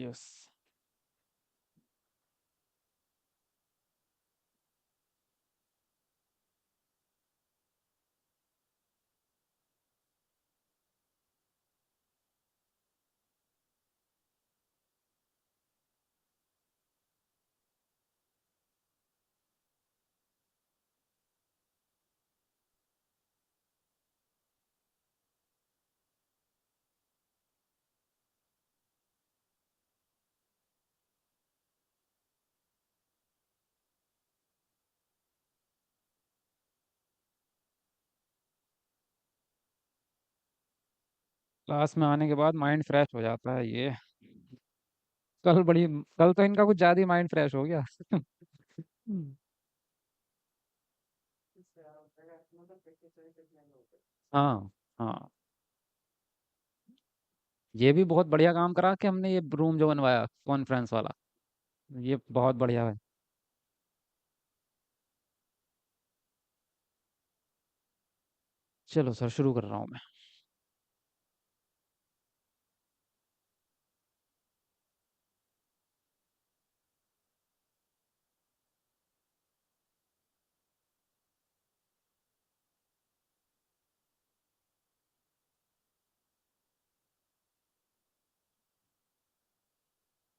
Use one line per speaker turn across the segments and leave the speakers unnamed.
Yes. Class में आने के बाद माइंड फ्रेश हो जाता है ये। कल बड़ी कल तो इनका कुछ ज्यादा ही माइंड फ्रेश हो गया। हम्म। हाँ। हाँ। ये भी बहुत बढ़िया काम करा कि हमने ये रूम जो बनवाया कॉन्फ्रेंस वाला। ये बहुत बढ़िया है। चलो सर, शुरू कर रहा हूँ मैं।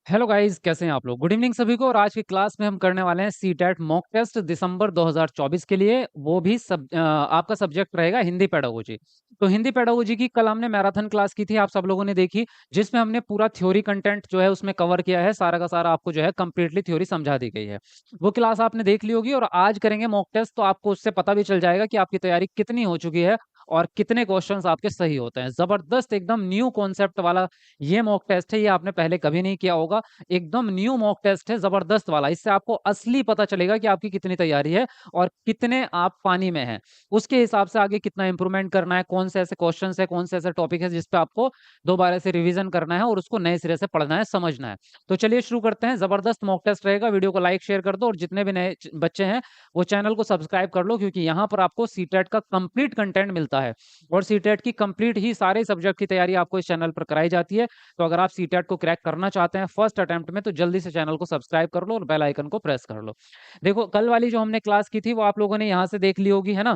हेलो गाइस, कैसे हैं आप लोग? गुड इवनिंग सभी को। और आज की क्लास में हम करने वाले हैं सीटेट मॉक टेस्ट दिसंबर 2024 के लिए। वो भी आपका सब्जेक्ट रहेगा हिंदी पेडागोजी। तो हिंदी पेडागोजी की कल हमने मैराथन क्लास की थी, आप सब लोगों ने देखी, जिसमें हमने पूरा थ्योरी कंटेंट जो है उसमें कवर किया है। सारा का सारा आपको जो है कंप्लीटली थ्योरी समझा दी गई है। वो क्लास आपने देख ली होगी। और आज करेंगे मॉक टेस्ट, तो आपको उससे पता भी चल जाएगा कि आपकी तैयारी कितनी हो चुकी है और कितने क्वेश्चंस आपके सही होते हैं। जबरदस्त, एकदम न्यू कॉन्सेप्ट वाला ये मॉक टेस्ट है। ये आपने पहले कभी नहीं किया होगा। एकदम न्यू मॉक टेस्ट है, जबरदस्त वाला। इससे आपको असली पता चलेगा कि आपकी कितनी तैयारी है और कितने आप पानी में हैं। उसके हिसाब से आगे कितना इंप्रूवमेंट करना है, कौन से ऐसे क्वेश्चन है, कौन से ऐसे टॉपिक है जिस पे आपको दोबारा से रिवीजन करना है और उसको नए सिरे से पढ़ना है, समझना है। तो चलिए शुरू करते हैं। जबरदस्त मॉक टेस्ट रहेगा। वीडियो को लाइक शेयर कर दो और जितने भी नए बच्चे हैं वो चैनल को सब्सक्राइब कर लो, क्योंकि यहाँ पर आपको सीटेट का कंप्लीट कंटेंट मिलता है। और सीटेट की कंप्लीट ही सारे सब्जेक्ट की तैयारी आपको इस चैनल पर कराई जाती है। तो अगर आप सीटेट को क्रैक करना चाहते हैं फर्स्ट अटेम्प्ट में, तो जल्दी से चैनल को सब्सक्राइब कर लो और बेल आइकन को प्रेस कर लो। देखो, कल वाली जो हमने क्लास की थी वो आप लोगों ने यहाँ से देख ली होगी, है ना?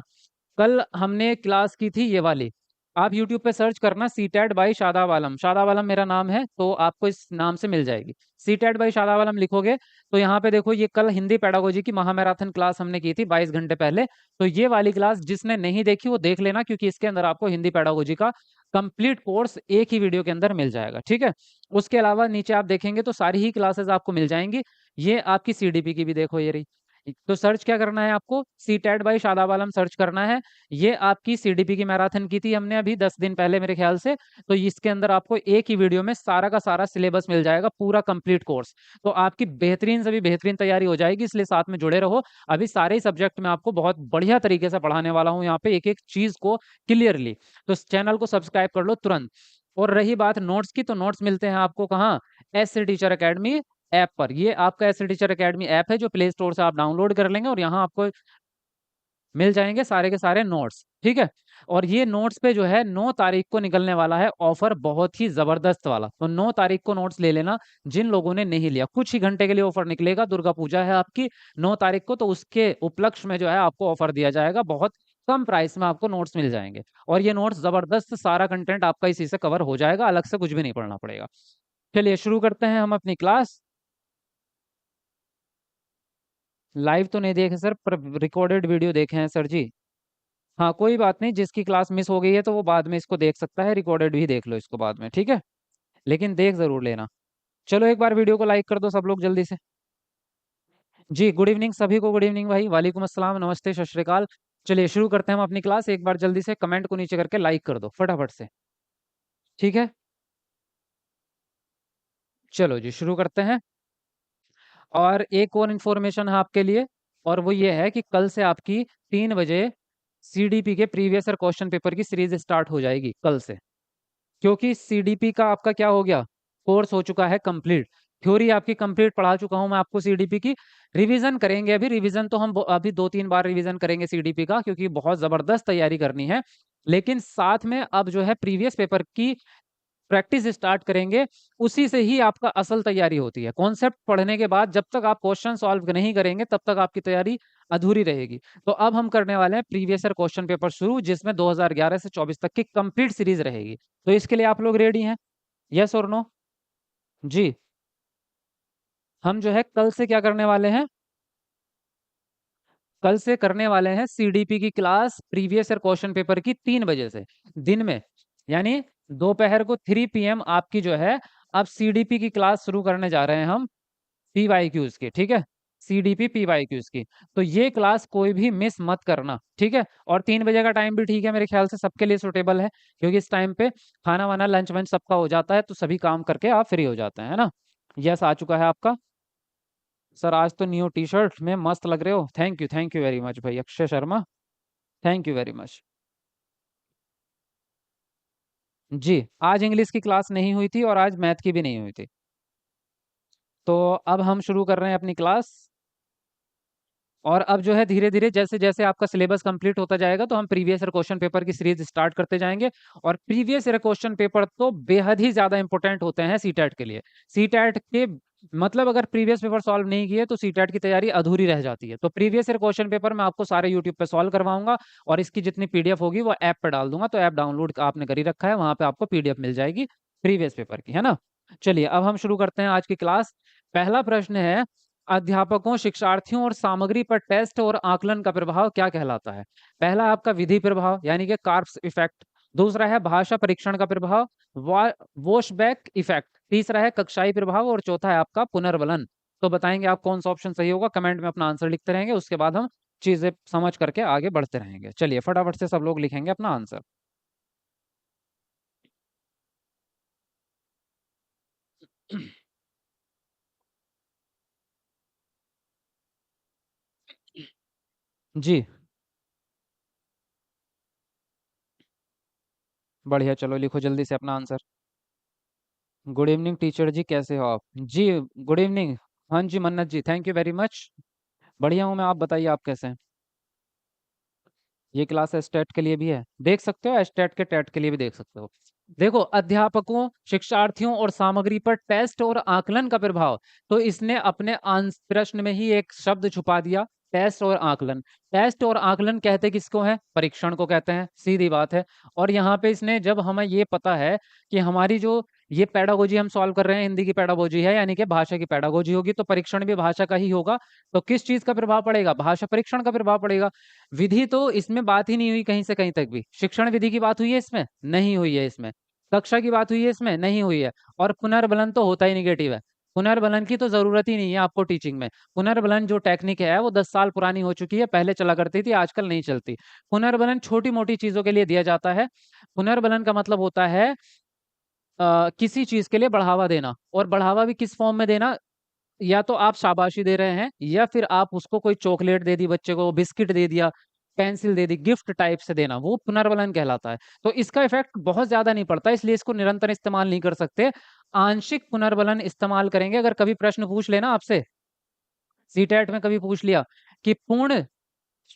कल हमने क्लास की थी ये वाली। आप YouTube पे सर्च करना सीटेट बाई शादाब आलम। शादाब आलम मेरा नाम है, तो आपको इस नाम से मिल जाएगी। सीटेट बाई शादाब आलम लिखोगे तो यहाँ पे देखो, ये कल हिंदी पेडागोजी की महामैराथन क्लास हमने की थी 22 घंटे पहले। तो ये वाली क्लास जिसने नहीं देखी वो देख लेना, क्योंकि इसके अंदर आपको हिंदी पेडागोजी का कंप्लीट कोर्स एक ही वीडियो के अंदर मिल जाएगा, ठीक है? उसके अलावा नीचे आप देखेंगे तो सारी ही क्लासेस आपको मिल जाएंगी। ये आपकी सीडीपी की भी देखो, ये रही। तो सर्च क्या करना है आपको? CTET by Shadab Alam search करना है। ये आपकी सीडीपी की मैराथन की थी हमने अभी 10 दिन पहले मेरे ख्याल से। तो इसके अंदर आपको एक ही वीडियो में सारा का सारा सिलेबस मिल जाएगा, पूरा कंप्लीट कोर्स। तो आपकी बेहतरीन से भी बेहतरीन तैयारी हो जाएगी, इसलिए साथ में जुड़े रहो। अभी सारे ही सब्जेक्ट में आपको बहुत बढ़िया तरीके से पढ़ाने वाला हूँ यहाँ पे, एक एक चीज को क्लियरली। तो चैनल को सब्सक्राइब कर लो तुरंत। और रही बात नोट्स की, तो नोट्स मिलते हैं आपको कहाँ? एस टीचर अकेडमी ऐप पर। ये आपका एस टीचर अकेडमी ऐप है जो प्ले स्टोर से आप डाउनलोड कर लेंगे और यहाँ आपको मिल जाएंगे सारे के सारे नोट्स, ठीक है? और ये नोट्स पे जो है 9 तारीख को निकलने वाला है ऑफर, बहुत ही जबरदस्त वाला। तो 9 तारीख को नोट्स ले लेना जिन लोगों ने नहीं लिया। कुछ ही घंटे के लिए ऑफर निकलेगा, दुर्गा पूजा है आपकी 9 तारीख को, तो उसके उपलक्ष्य में जो है आपको ऑफर दिया जाएगा। बहुत कम प्राइस में आपको नोट्स मिल जाएंगे। और ये नोट्स जबरदस्त, सारा कंटेंट आपका इसी से कवर हो जाएगा, अलग से कुछ भी नहीं पढ़ना पड़ेगा। चलिए शुरू करते हैं हम अपनी क्लास। लाइव तो नहीं देखे सर, पर रिकॉर्डेड वीडियो देखे हैं सर जी। हाँ, कोई बात नहीं, जिसकी क्लास मिस हो गई है तो वो बाद में इसको देख सकता है, रिकॉर्डेड भी देख लो इसको बाद में, ठीक है? लेकिन देख जरूर लेना। चलो एक बार वीडियो को लाइक कर दो सब लोग जल्दी से। जी, गुड इवनिंग सभी को। गुड इवनिंग भाई, वालेकुम अस्सलाम, नमस्ते, सत श्री अकाल। चलिए शुरू करते हैं हम अपनी क्लास। एक बार जल्दी से कमेंट को नीचे करके लाइक कर दो फटाफट से, ठीक है? चलो जी, शुरू करते हैं। और एक और इन्फॉर्मेशन है आपके लिए, और वो ये है कि कल से आपकी 3 बजे सीडीपी के प्रीवियस ईयर क्वेश्चन पेपर की सीरीज स्टार्ट हो जाएगी कल से। क्योंकि सीडीपी का आपका क्या हो गया? कोर्स हो चुका है कंप्लीट। थ्योरी आपकी कंप्लीट पढ़ा चुका हूं मैं आपको सीडीपी की। रिवीजन करेंगे अभी, रिवीजन तो हम अभी 2-3 बार रिवीजन करेंगे सीडीपी का, क्योंकि बहुत जबरदस्त तैयारी करनी है। लेकिन साथ में अब जो है प्रीवियस पेपर की प्रैक्टिस स्टार्ट करेंगे, उसी से ही आपका असल तैयारी होती है। कॉन्सेप्ट पढ़ने के बाद जब तक आप क्वेश्चन सॉल्व नहीं करेंगे तब तक आपकी तैयारी अधूरी रहेगी। तो अब हम करने वाले हैं प्रीवियस ईयर क्वेश्चन पेपर शुरू, जिसमें 2011 से 24 तक की कंप्लीट सीरीज रहेगी। तो इसके लिए आप लोग रेडी हैं? यस और नो? जी। हम जो है कल से क्या करने वाले हैं, कल से करने वाले हैं सीडीपी की class previous year question paper की 3 बजे से दिन में, यानी दोपहर को 3 PM आपकी जो है, अब सीडीपी की क्लास शुरू करने जा रहे हैं हम, पीवाईक्यूज की, ठीक है, सीडीपी पीवाईक्यूज की। तो ये क्लास कोई भी मिस मत करना, ठीक है। और 3 बजे का टाइम भी ठीक है, मेरे ख्याल से सबके लिए सुटेबल है, क्योंकि इस टाइम पे खाना वाना लंच वंच सबका हो जाता है, तो सभी काम करके आप फ्री हो जाते हैं, है ना। यस आ चुका है आपका। सर आज तो न्यू टी शर्ट में मस्त लग रहे हो, थैंक यू वेरी मच भाई Akshay Sharma, thank you very much. जी, आज इंग्लिश की क्लास नहीं हुई थी और आज मैथ की भी नहीं हुई थी। तो अब हम शुरू कर रहे हैं अपनी क्लास। और अब जो है धीरे धीरे जैसे जैसे आपका सिलेबस कंप्लीट होता जाएगा, तो हम प्रीवियस ईयर क्वेश्चन पेपर की सीरीज स्टार्ट करते जाएंगे। और प्रीवियस ईयर क्वेश्चन पेपर तो बेहद ही ज्यादा इंपॉर्टेंट होते हैं सीटेट के लिए। सीटेट के मतलब अगर प्रीवियस पेपर सॉल्व नहीं किए तो सीटेट की तैयारी अधूरी रह जाती है। तो प्रीवियस ईयर क्वेश्चन पेपर मैं आपको सारे यूट्यूब पे सॉल्व करवाऊंगा, और इसकी जितनी पीडीएफ होगी वो ऐप पे डाल दूंगा। तो ऐप डाउनलोड आपने कर ही रखा है, वहां पे आपको पीडीएफ मिल जाएगी प्रीवियस पेपर की, है ना। चलिए अब हम शुरू करते हैं आज की क्लास। पहला प्रश्न है, अध्यापकों, शिक्षार्थियों और सामग्री पर टेस्ट और आकलन का प्रभाव क्या कहलाता है? पहला आपका विधि प्रभाव यानी कि कार्प्स इफेक्ट। दूसरा है भाषा परीक्षण का प्रभाव, वॉशबैक इफेक्ट। तीसरा है कक्षाई प्रभाव, और चौथा है आपका पुनर्बलन। तो बताएंगे आप कौन सा ऑप्शन सही होगा, कमेंट में अपना आंसर लिखते रहेंगे, उसके बाद हम चीजें समझ करके आगे बढ़ते रहेंगे। चलिए फटाफट से सब लोग लिखेंगे अपना आंसर। जी, बढ़िया, चलो लिखो जल्दी से अपना आंसर। गुड इवनिंग टीचर जी, कैसे हो आप जी? Good evening. हाँ जी मन्नत जी, थैंक यू वेरी मच। बढ़िया हूँ मैं, आप बताइए आप कैसे हैं? ये क्लास स्टेट के लिए भी है, देख सकते हो, स्टेट के टेट के लिए भी देख सकते हो। देखो, अध्यापकों, शिक्षार्थियों और सामग्री पर टेस्ट और आकलन का प्रभाव, तो इसने अपने प्रश्न में ही एक शब्द छुपा दिया, टेस्ट और आकलन। टेस्ट और आकलन कहते किसको है? परीक्षण को कहते हैं, सीधी बात है। और यहाँ पे इसने, जब हमें ये पता है कि हमारी जो ये पेडागोजी हम सॉल्व कर रहे हैं, हिंदी की पेडागोजी है, यानी कि भाषा की पेडागोजी होगी, तो परीक्षण भी भाषा का ही होगा। तो किस चीज का प्रभाव पड़ेगा? भाषा परीक्षण का प्रभाव पड़ेगा। विधि तो इसमें बात ही नहीं हुई कहीं से कहीं तक भी। शिक्षण विधि की बात हुई है इसमें? नहीं हुई है इसमें। कक्षा की बात हुई है इसमें? नहीं हुई है। और पुनर्बलन तो होता ही निगेटिव है। पुनर्बलन की तो जरूरत ही नहीं है आपको टीचिंग में। पुनर्बलन जो टेक्निक है वो 10 साल पुरानी हो चुकी है, पहले चला करती थी, आजकल नहीं चलती। पुनर्बलन छोटी मोटी चीजों के लिए दिया जाता है। पुनर्बलन का मतलब होता है किसी चीज के लिए बढ़ावा देना, और बढ़ावा भी किस फॉर्म में देना? या तो आप शाबाशी दे रहे हैं, या फिर आप उसको कोई चॉकलेट दे दी, बच्चे को बिस्किट दे दिया, पेंसिल दे दी, गिफ्ट टाइप से देना, वो पुनर्बलन कहलाता है। तो इसका इफेक्ट बहुत ज्यादा नहीं पड़ता, इसलिए इसको निरंतर इस्तेमाल नहीं कर सकते। आंशिक पुनर्बलन इस्तेमाल करेंगे। अगर कभी प्रश्न पूछ लेना आपसे, सीटेट में कभी पूछ लिया कि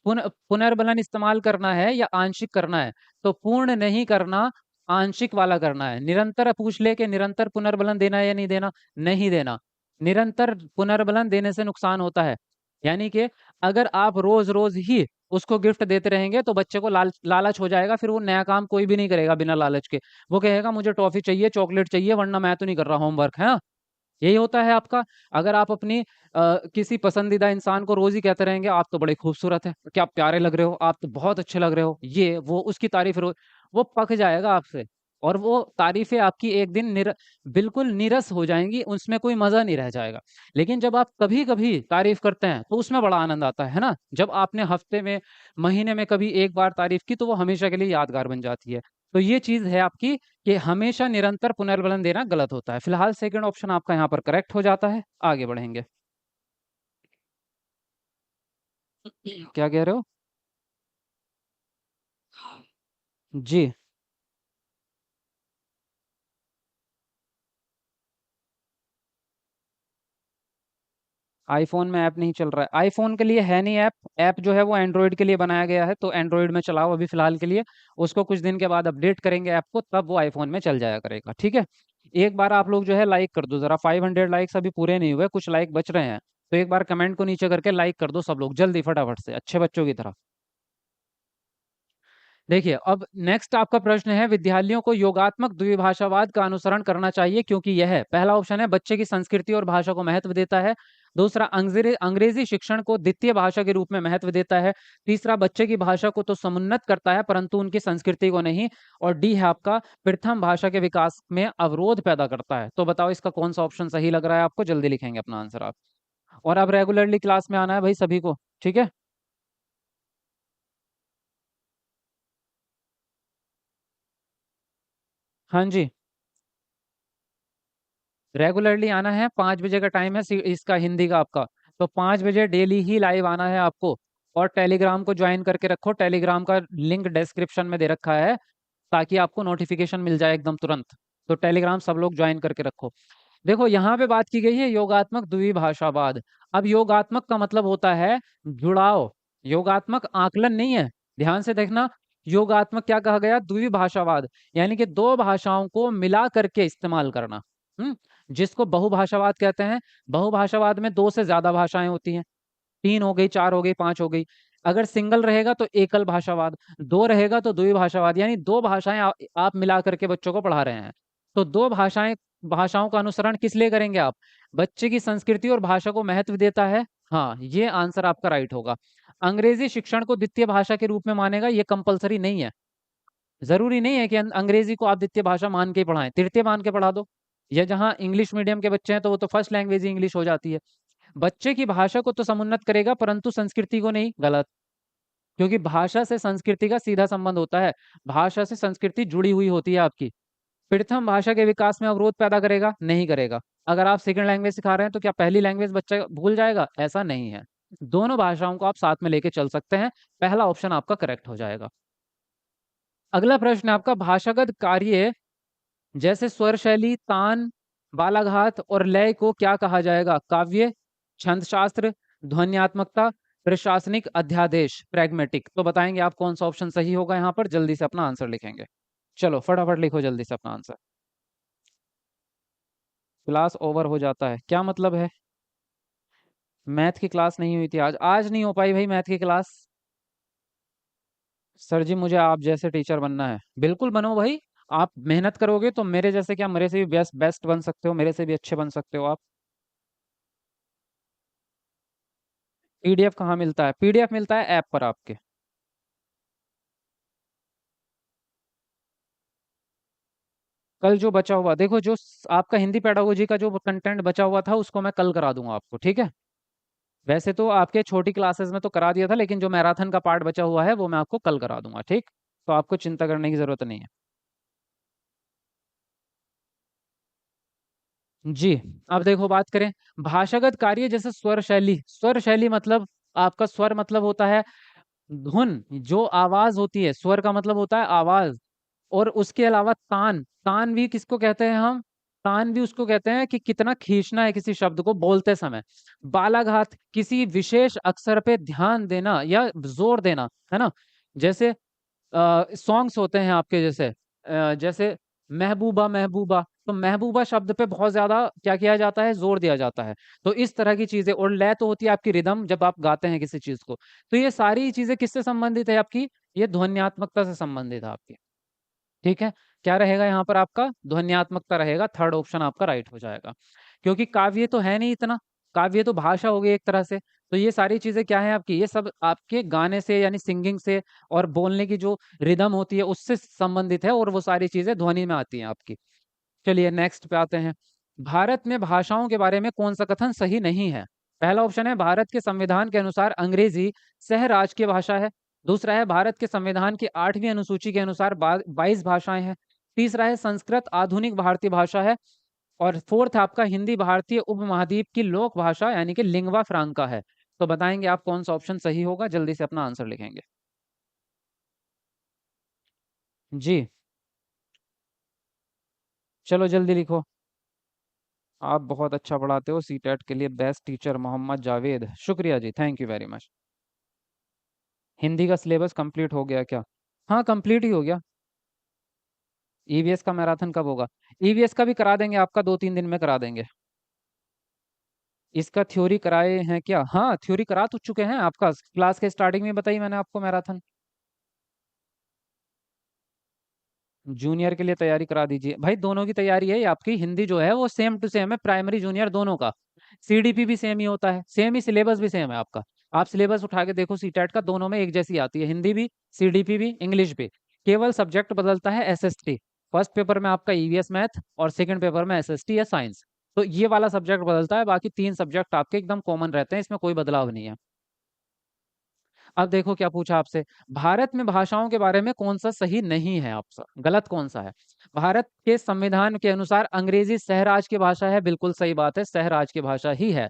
पुनर्बलन इस्तेमाल करना है या आंशिक करना है, तो पूर्ण नहीं करना, आंशिक वाला करना है। निरंतर पूछ ले कि निरंतर पुनर्बलन देना है या नहीं देना, नहीं देना। निरंतर पुनर्बलन देने से नुकसान होता है। यानी कि अगर आप रोज रोज ही उसको गिफ्ट देते रहेंगे तो बच्चे को लालच हो जाएगा, फिर वो नया काम कोई भी नहीं करेगा बिना लालच के। वो कहेगा मुझे टॉफी चाहिए, चॉकलेट चाहिए, वरना मैं तो नहीं कर रहा होमवर्क, है। यही होता है आपका। अगर आप अपनी किसी पसंदीदा इंसान को रोज ही कहते रहेंगे आप तो बड़े खूबसूरत है, क्या प्यारे लग रहे हो, आप तो बहुत अच्छे लग रहे हो, ये वो उसकी तारीफ रोज, वो पक जाएगा आपसे। और वो तारीफें आपकी एक दिन बिल्कुल नीरस हो जाएंगी, उसमें कोई मजा नहीं रह जाएगा। लेकिन जब आप कभी कभी तारीफ करते हैं तो उसमें बड़ा आनंद आता है ना। जब आपने हफ्ते में, महीने में कभी एक बार तारीफ की, तो वो हमेशा के लिए यादगार बन जाती है। तो ये चीज है आपकी, कि हमेशा निरंतर पुनर्बलन देना गलत होता है। फिलहाल सेकंड ऑप्शन आपका यहाँ पर करेक्ट हो जाता है। आगे बढ़ेंगे। क्या कह रहे हो? जी, आईफोन में ऐप नहीं चल रहा है, आईफोन के लिए है नहीं ऐप। ऐप जो है वो एंड्रॉयड के लिए बनाया गया है, तो एंड्रॉयड में चलाओ अभी फिलहाल के लिए। उसको कुछ दिन के बाद अपडेट करेंगे ऐप को, तब वो आईफोन में चल जाया करेगा, ठीक है। एक बार आप लोग जो है लाइक कर दो जरा, 500 लाइक्स अभी पूरे नहीं हुए, कुछ लाइक बच रहे हैं। तो एक बार कमेंट को नीचे करके लाइक कर दो सब लोग जल्दी फटाफट से, अच्छे बच्चों की तरह। देखिए अब नेक्स्ट आपका प्रश्न है, विद्यालयों को योगात्मक द्विभाषावाद का अनुसरण करना चाहिए क्योंकि यह, पहला ऑप्शन है, बच्चे की संस्कृति और भाषा को महत्व देता है। दूसरा, अंग्रेजी शिक्षण को द्वितीय भाषा के रूप में महत्व देता है। तीसरा, बच्चे की भाषा को तो समुन्नत करता है परंतु उनकी संस्कृति को नहीं। और डी है आपका, प्रथम भाषा के विकास में अवरोध पैदा करता है। तो बताओ इसका कौन सा ऑप्शन सही लग रहा है आपको, जल्दी लिखेंगे अपना आंसर आप। और अब रेगुलरली क्लास में आना है भाई सभी को, ठीक है। हाँ जी, रेगुलरली आना है, 5 बजे का टाइम है इसका हिंदी का आपका। तो 5 बजे डेली ही लाइव आना है आपको। और टेलीग्राम को ज्वाइन करके रखो, टेलीग्राम का लिंक डिस्क्रिप्शन में दे रखा है, ताकि आपको नोटिफिकेशन मिल जाए एकदम तुरंत। तो टेलीग्राम सब लोग ज्वाइन करके रखो। देखो यहाँ पे बात की गई है योगात्मक द्विभाषावाद। अब योगात्मक का मतलब होता है जुड़ाव, योगात्मक आकलन नहीं है। ध्यान से देखना, योगात्मक क्या कहा गया, द्विभाषावाद, यानी कि दो भाषाओं को मिला करके इस्तेमाल करना। हम्म जिसको बहुभाषावाद कहते हैं। बहुभाषावाद में दो से ज्यादा भाषाएं होती हैं, 3 हो गई, 4 हो गई, 5 हो गई। अगर सिंगल रहेगा तो एकल भाषावाद, दो रहेगा तो द्विभाषावाद, यानी दो भाषाएं आप मिला करके बच्चों को पढ़ा रहे हैं। तो दो भाषाओं का अनुसरण किस लिए करेंगे आप, बच्चे की संस्कृति और भाषा को महत्व देता है। हाँ, ये आंसर आपका राइट होगा। अंग्रेजी शिक्षण को द्वितीय भाषा के रूप में मानेगा, ये कंपलसरी नहीं है। जरूरी नहीं है कि अंग्रेजी को आप द्वितीय भाषा मान के ही पढ़ाएं, तृतीय मान के पढ़ा दो। या जहाँ इंग्लिश मीडियम के बच्चे हैं तो वो तो फर्स्ट लैंग्वेज ही इंग्लिश हो जाती है। बच्चे की भाषा को तो समुन्नत करेगा परंतु संस्कृति को नहीं, गलत। क्योंकि भाषा से संस्कृति का सीधा संबंध होता है, भाषा से संस्कृति जुड़ी हुई होती है आपकी। प्रथम भाषा के विकास में अवरोध पैदा करेगा, नहीं करेगा। अगर आप सेकंड लैंग्वेज सिखा रहे हैं तो क्या पहली लैंग्वेज बच्चा भूल जाएगा, ऐसा नहीं है। दोनों भाषाओं को आप साथ में लेके चल सकते हैं। पहला ऑप्शन आपका करेक्ट हो जाएगा। अगला प्रश्न है आपका, भाषागत कार्य जैसे स्वर शैली, तान, बालाघात और लय को क्या कहा जाएगा, काव्य, छंद शास्त्र, ध्वन्यात्मकता, प्रशासनिक अध्यादेश, प्रैग्मेटिक। तो बताएंगे आप कौन सा ऑप्शन सही होगा, यहाँ पर जल्दी से अपना आंसर लिखेंगे। चलो फटाफट लिखो जल्दी से अपना आंसर। क्लास ओवर हो जाता है क्या मतलब है, मैथ की क्लास नहीं हुई थी आज, आज नहीं हो पाई भाई मैथ की क्लास। सर जी मुझे आप जैसे टीचर बनना है, बिल्कुल बनो भाई। आप मेहनत करोगे तो मेरे जैसे क्या, मेरे से भी बेस्ट बेस्ट बन सकते हो, मेरे से भी अच्छे बन सकते हो आप। पीडीएफ कहाँ मिलता है, पीडीएफ मिलता है ऐप पर आपके। कल जो बचा हुआ, देखो जो आपका हिंदी पेडागोजी का जो कंटेंट बचा हुआ था उसको मैं कल करा दूंगा आपको, ठीक है। वैसे तो आपके छोटी क्लासेस में तो करा दिया था, लेकिन जो मैराथन का पार्ट बचा हुआ है वो मैं आपको कल करा दूंगा, ठीक। तो आपको चिंता करने की जरूरत नहीं है। जी। अब देखो बात करें भाषागत कार्य जैसे स्वर शैली, स्वर शैली मतलब, आपका स्वर मतलब होता है धुन, जो आवाज होती है, स्वर का मतलब होता है आवाज। और उसके अलावा तान, तान भी किसको कहते हैं हम, तान भी उसको कहते हैं कि कितना खींचना है किसी शब्द को बोलते समय। बालाघात, किसी विशेष अक्षर पे ध्यान देना या जोर देना, है ना। जैसे सॉन्ग्स होते हैं आपके, जैसे महबूबा महबूबा, तो महबूबा शब्द पे बहुत ज्यादा क्या किया जाता है, जोर दिया जाता है। तो इस तरह की चीजें, और लय तो होती है आपकी रिदम जब आप गाते हैं किसी चीज को। तो ये सारी चीजें किससे संबंधित है आपकी, ये ध्वन्यात्मकता से संबंधित है आपकी, ठीक है। क्या रहेगा यहाँ पर आपका, ध्वन्यात्मकता रहेगा, थर्ड ऑप्शन आपका राइट हो जाएगा। क्योंकि काव्य तो है नहीं इतना, काव्य तो भाषा हो गई एक तरह से। तो ये सारी चीजें क्या है आपकी, ये सब आपके गाने से यानी सिंगिंग से और बोलने की जो रिदम होती है उससे संबंधित है, और वो सारी चीजें ध्वनि में आती हैं आपकी। चलिए नेक्स्ट पे आते हैं। भारत में भाषाओं के बारे में कौन सा कथन सही नहीं है। पहला ऑप्शन है, भारत के संविधान के अनुसार अंग्रेजी सह राजकीय भाषा है। दूसरा है, भारत के संविधान की 8वीं अनुसूची के अनुसार 22 भाषाएं हैं। तीसरा है, संस्कृत आधुनिक भारतीय भाषा है। और फोर्थ आपका, हिंदी भारतीय उपमहाद्वीप की लोक भाषा यानी कि लिंग्वा फ्रांका है। तो बताएंगे आप कौन सा ऑप्शन सही होगा, जल्दी से अपना आंसर लिखेंगे। जी, चलो जल्दी लिखो। आप बहुत अच्छा पढ़ाते हो, सीटेट के लिए बेस्ट टीचर मोहम्मद जावेद। शुक्रिया जी, thank you very much. Hindi का सिलेबस कंप्लीट हो गया क्या? हाँ, कंप्लीट ही हो गया। ईवीएस का मैराथन कब होगा? ईवीएस का भी करा देंगे, आपका 2-3 दिन में करा देंगे। इसका थ्योरी कराए हैं क्या? हाँ, थ्योरी करा तो चुके हैं, आपका क्लास के स्टार्टिंग में बताई मैंने आपको मैराथन। जूनियर के लिए तैयारी करा दीजिए भाई, दोनों की तैयारी है। ये आपकी हिंदी जो है वो सेम टू सेम है, प्राइमरी जूनियर दोनों का। सीडीपी भी सेम ही होता है, सेम ही सिलेबस भी सेम है आपका। आप सिलेबस उठा के देखो सीटेट का, दोनों में एक जैसी आती है, हिंदी भी, सीडीपी भी, इंग्लिश भी। केवल सब्जेक्ट बदलता है एसएसटी। फर्स्ट पेपर में आपका ईवीएस मैथ और सेकंड पेपर में एसएसटी या साइंस। तो ये वाला सब्जेक्ट बदलता है, बाकी 3 सब्जेक्ट आपके एकदम कॉमन रहते हैं, इसमें कोई बदलाव नहीं है। अब देखो क्या पूछा आपसे। भारत में भाषाओं के बारे में कौन सा सही नहीं है, आपसे गलत कौन सा है? भारत के संविधान के अनुसार अंग्रेजी सहराज की भाषा है, बिल्कुल सही बात है, सहराज की भाषा ही है।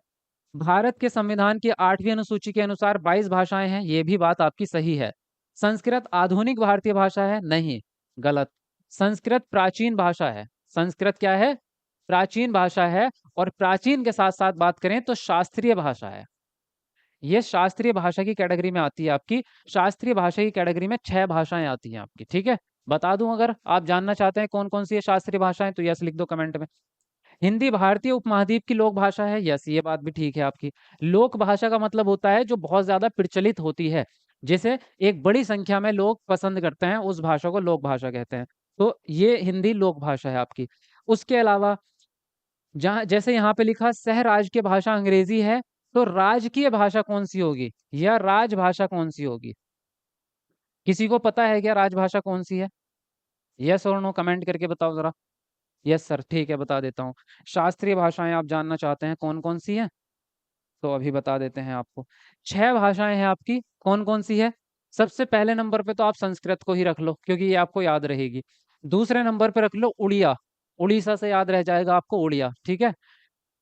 भारत के संविधान की 8वीं अनुसूची के अनुसार 22 भाषाएं हैं, ये भी बात आपकी सही है। संस्कृत आधुनिक भारतीय भाषा है, नहीं, गलत। संस्कृत प्राचीन भाषा है। संस्कृत क्या है? प्राचीन भाषा है। और प्राचीन के साथ साथ बात करें तो शास्त्रीय भाषा है। ये शास्त्रीय भाषा की कैटेगरी में आती है आपकी। शास्त्रीय भाषा की कैटेगरी में 6 भाषाएं आती हैं आपकी, ठीक है। बता दूं, अगर आप जानना चाहते हैं कौन कौन सी है शास्त्रीय भाषाएं, तो यस लिख दो कमेंट में। हिंदी भारतीय उपमहाद्वीप की लोक भाषा है, यस, ये बात भी ठीक है आपकी। लोक भाषा का मतलब होता है जो बहुत ज्यादा प्रचलित होती है, जिसे एक बड़ी संख्या में लोग पसंद करते हैं, उस भाषा को लोक भाषा कहते हैं। तो ये हिंदी लोक भाषा है आपकी। उसके अलावा जहाँ जैसे यहाँ पे लिखा सह राजकीय भाषा अंग्रेजी है, तो राजकीय भाषा कौन सी होगी या राजभाषा कौन सी होगी? किसी को पता है क्या राजभाषा कौन सी है? यस और नो कमेंट करके बताओ जरा। यस सर, ठीक है, बता देता हूँ। शास्त्रीय भाषाएं आप जानना चाहते हैं कौन कौन सी हैं? तो अभी बता देते हैं आपको। 6 भाषाएं हैं आपकी, कौन कौन सी है? सबसे पहले नंबर पे तो आप संस्कृत को ही रख लो, क्योंकि ये आपको याद रहेगी। दूसरे नंबर पे रख लो उड़िया, उड़ीसा से याद रह जाएगा आपको उड़िया, ठीक है।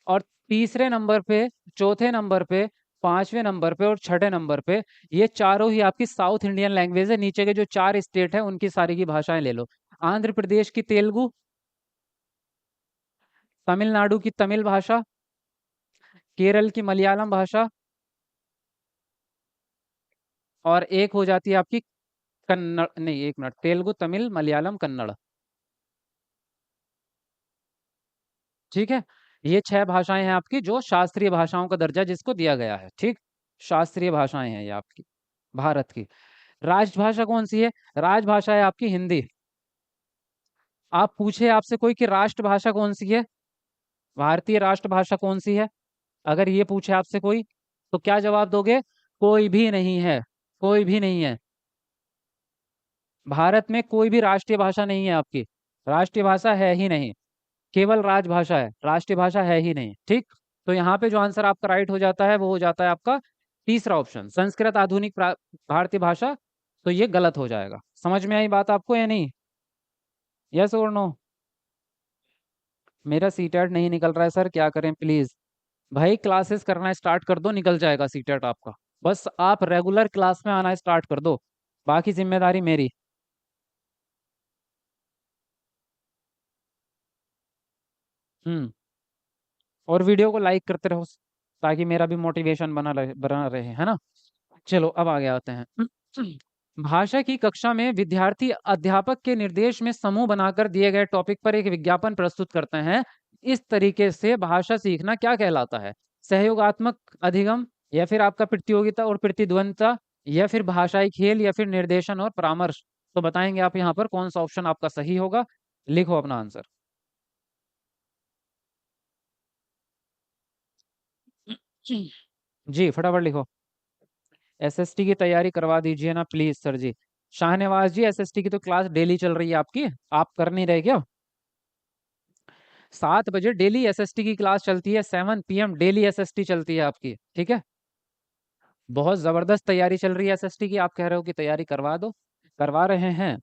और तीसरे नंबर पे, चौथे नंबर पे, पांचवें नंबर पे और छठे नंबर पे, ये चारों ही आपकी साउथ इंडियन लैंग्वेज है। नीचे के जो 4 स्टेट है उनकी सारी की भाषाएं ले लो। आंध्र प्रदेश की तेलुगु, तमिलनाडु की तमिल भाषा, केरल की मलयालम भाषा, और एक हो जाती है आपकी कन्नड़, नहीं एक मिनट, तेलुगु तमिल मलयालम कन्नड़, ठीक है। ये 6 भाषाएं हैं आपकी जो शास्त्रीय भाषाओं का दर्जा जिसको दिया गया है, ठीक। शास्त्रीय भाषाएं हैं ये आपकी भारत की। राजभाषा कौन सी है? राजभाषा है आपकी हिंदी। आप पूछे आपसे कोई कि राष्ट्रभाषा कौन सी है, भारतीय राष्ट्रभाषा कौन सी है, अगर ये पूछे आपसे कोई, तो क्या जवाब दोगे? कोई भी नहीं है, कोई भी नहीं है। भारत में कोई भी राष्ट्रीय भाषा नहीं है आपकी, राष्ट्रीय भाषा है ही नहीं। केवल राजभाषा है, राष्ट्रीय भाषा है ही नहीं, ठीक। तो यहाँ पे जो आंसर आपका राइट हो जाता है वो हो जाता है आपका तीसरा ऑप्शन, संस्कृत आधुनिक भारतीय भाषा। तो ये गलत हो जाएगा। समझ में आई बात आपको या नहीं? यस और नो? मेरा सीटेट नहीं निकल रहा है सर, क्या करें प्लीज? भाई क्लासेस करना स्टार्ट कर दो, निकल जाएगा सीटेट आपका। बस आप रेगुलर क्लास में आना स्टार्ट कर दो, बाकी जिम्मेदारी मेरी। हम्म। और वीडियो को लाइक करते रहो, ताकि मेरा भी मोटिवेशन बना रहे, है ना। चलो अब आगे आते हैं। भाषा की कक्षा में विद्यार्थी अध्यापक के निर्देश में समूह बनाकर दिए गए टॉपिक पर एक विज्ञापन प्रस्तुत करते हैं। इस तरीके से भाषा सीखना क्या कहलाता है? सहयोगात्मक अधिगम, या फिर आपका प्रतियोगिता और प्रतिद्वंद्विता, या फिर भाषाई खेल, या फिर निर्देशन और परामर्श? तो बताएंगे आप यहाँ पर कौन सा ऑप्शन आपका सही होगा। लिखो अपना आंसर। जी फटाफट लिखो। एसएसटी की तैयारी करवा दीजिए ना please sir ji. Shahnawaz ji, SST की तो क्लास डेली चल रही है आपकी, आप कर नहीं रहे क्या? 7 बजे डेली एसएसटी की क्लास चलती है, 7 PM डेली एसएसटी चलती है आपकी, ठीक है। बहुत जबरदस्त तैयारी चल रही है एसएसटी की, आप कह रहे हो कि तैयारी करवा दो, करवा रहे हैं।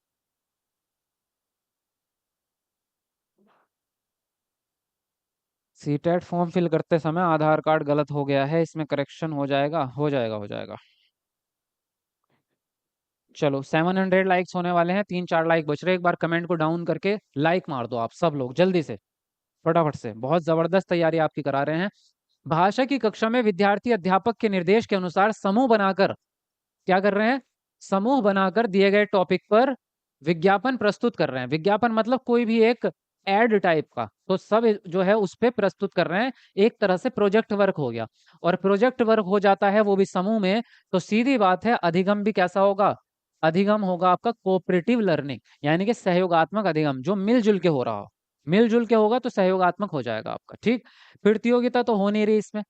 सीटेट फॉर्म फिल करते समय आधार कार्ड गलत हो गया है, इसमें करेक्शन हो जाएगा, हो जाएगा, हो जाएगा। चलो 700 लाइक्स होने वाले हैं, 3-4 लाइक बच रहे, एक बार कमेंट को डाउन करके लाइक मार दो आप सब लोग जल्दी से। फटाफट से, बहुत जबरदस्त तैयारी आपकी करा रहे हैं। भाषा की कक्षा में विद्यार्थी अध्यापक के निर्देश के अनुसार समूह बनाकर क्या कर रहे हैं? समूह बनाकर दिए गए टॉपिक पर विज्ञापन प्रस्तुत कर रहे हैं। विज्ञापन मतलब कोई भी एक एड टाइप का, तो सब जो है उस पे प्रस्तुत कर रहे हैं। एक तरह से प्रोजेक्ट वर्क हो गया, और प्रोजेक्ट वर्क हो जाता है वो भी समूह में, तो सीधी बात है अधिगम भी कैसा होगा? अधिगम होगा आपका कोऑपरेटिव लर्निंग, यानी कि सहयोगात्मक अधिगम, जो मिलजुल के हो रहा हो। मिलजुल के होगा तो सहयोगात्मक हो जाएगा आपका, ठीक। प्रतियोगिता तो हो नहीं रही इसमें।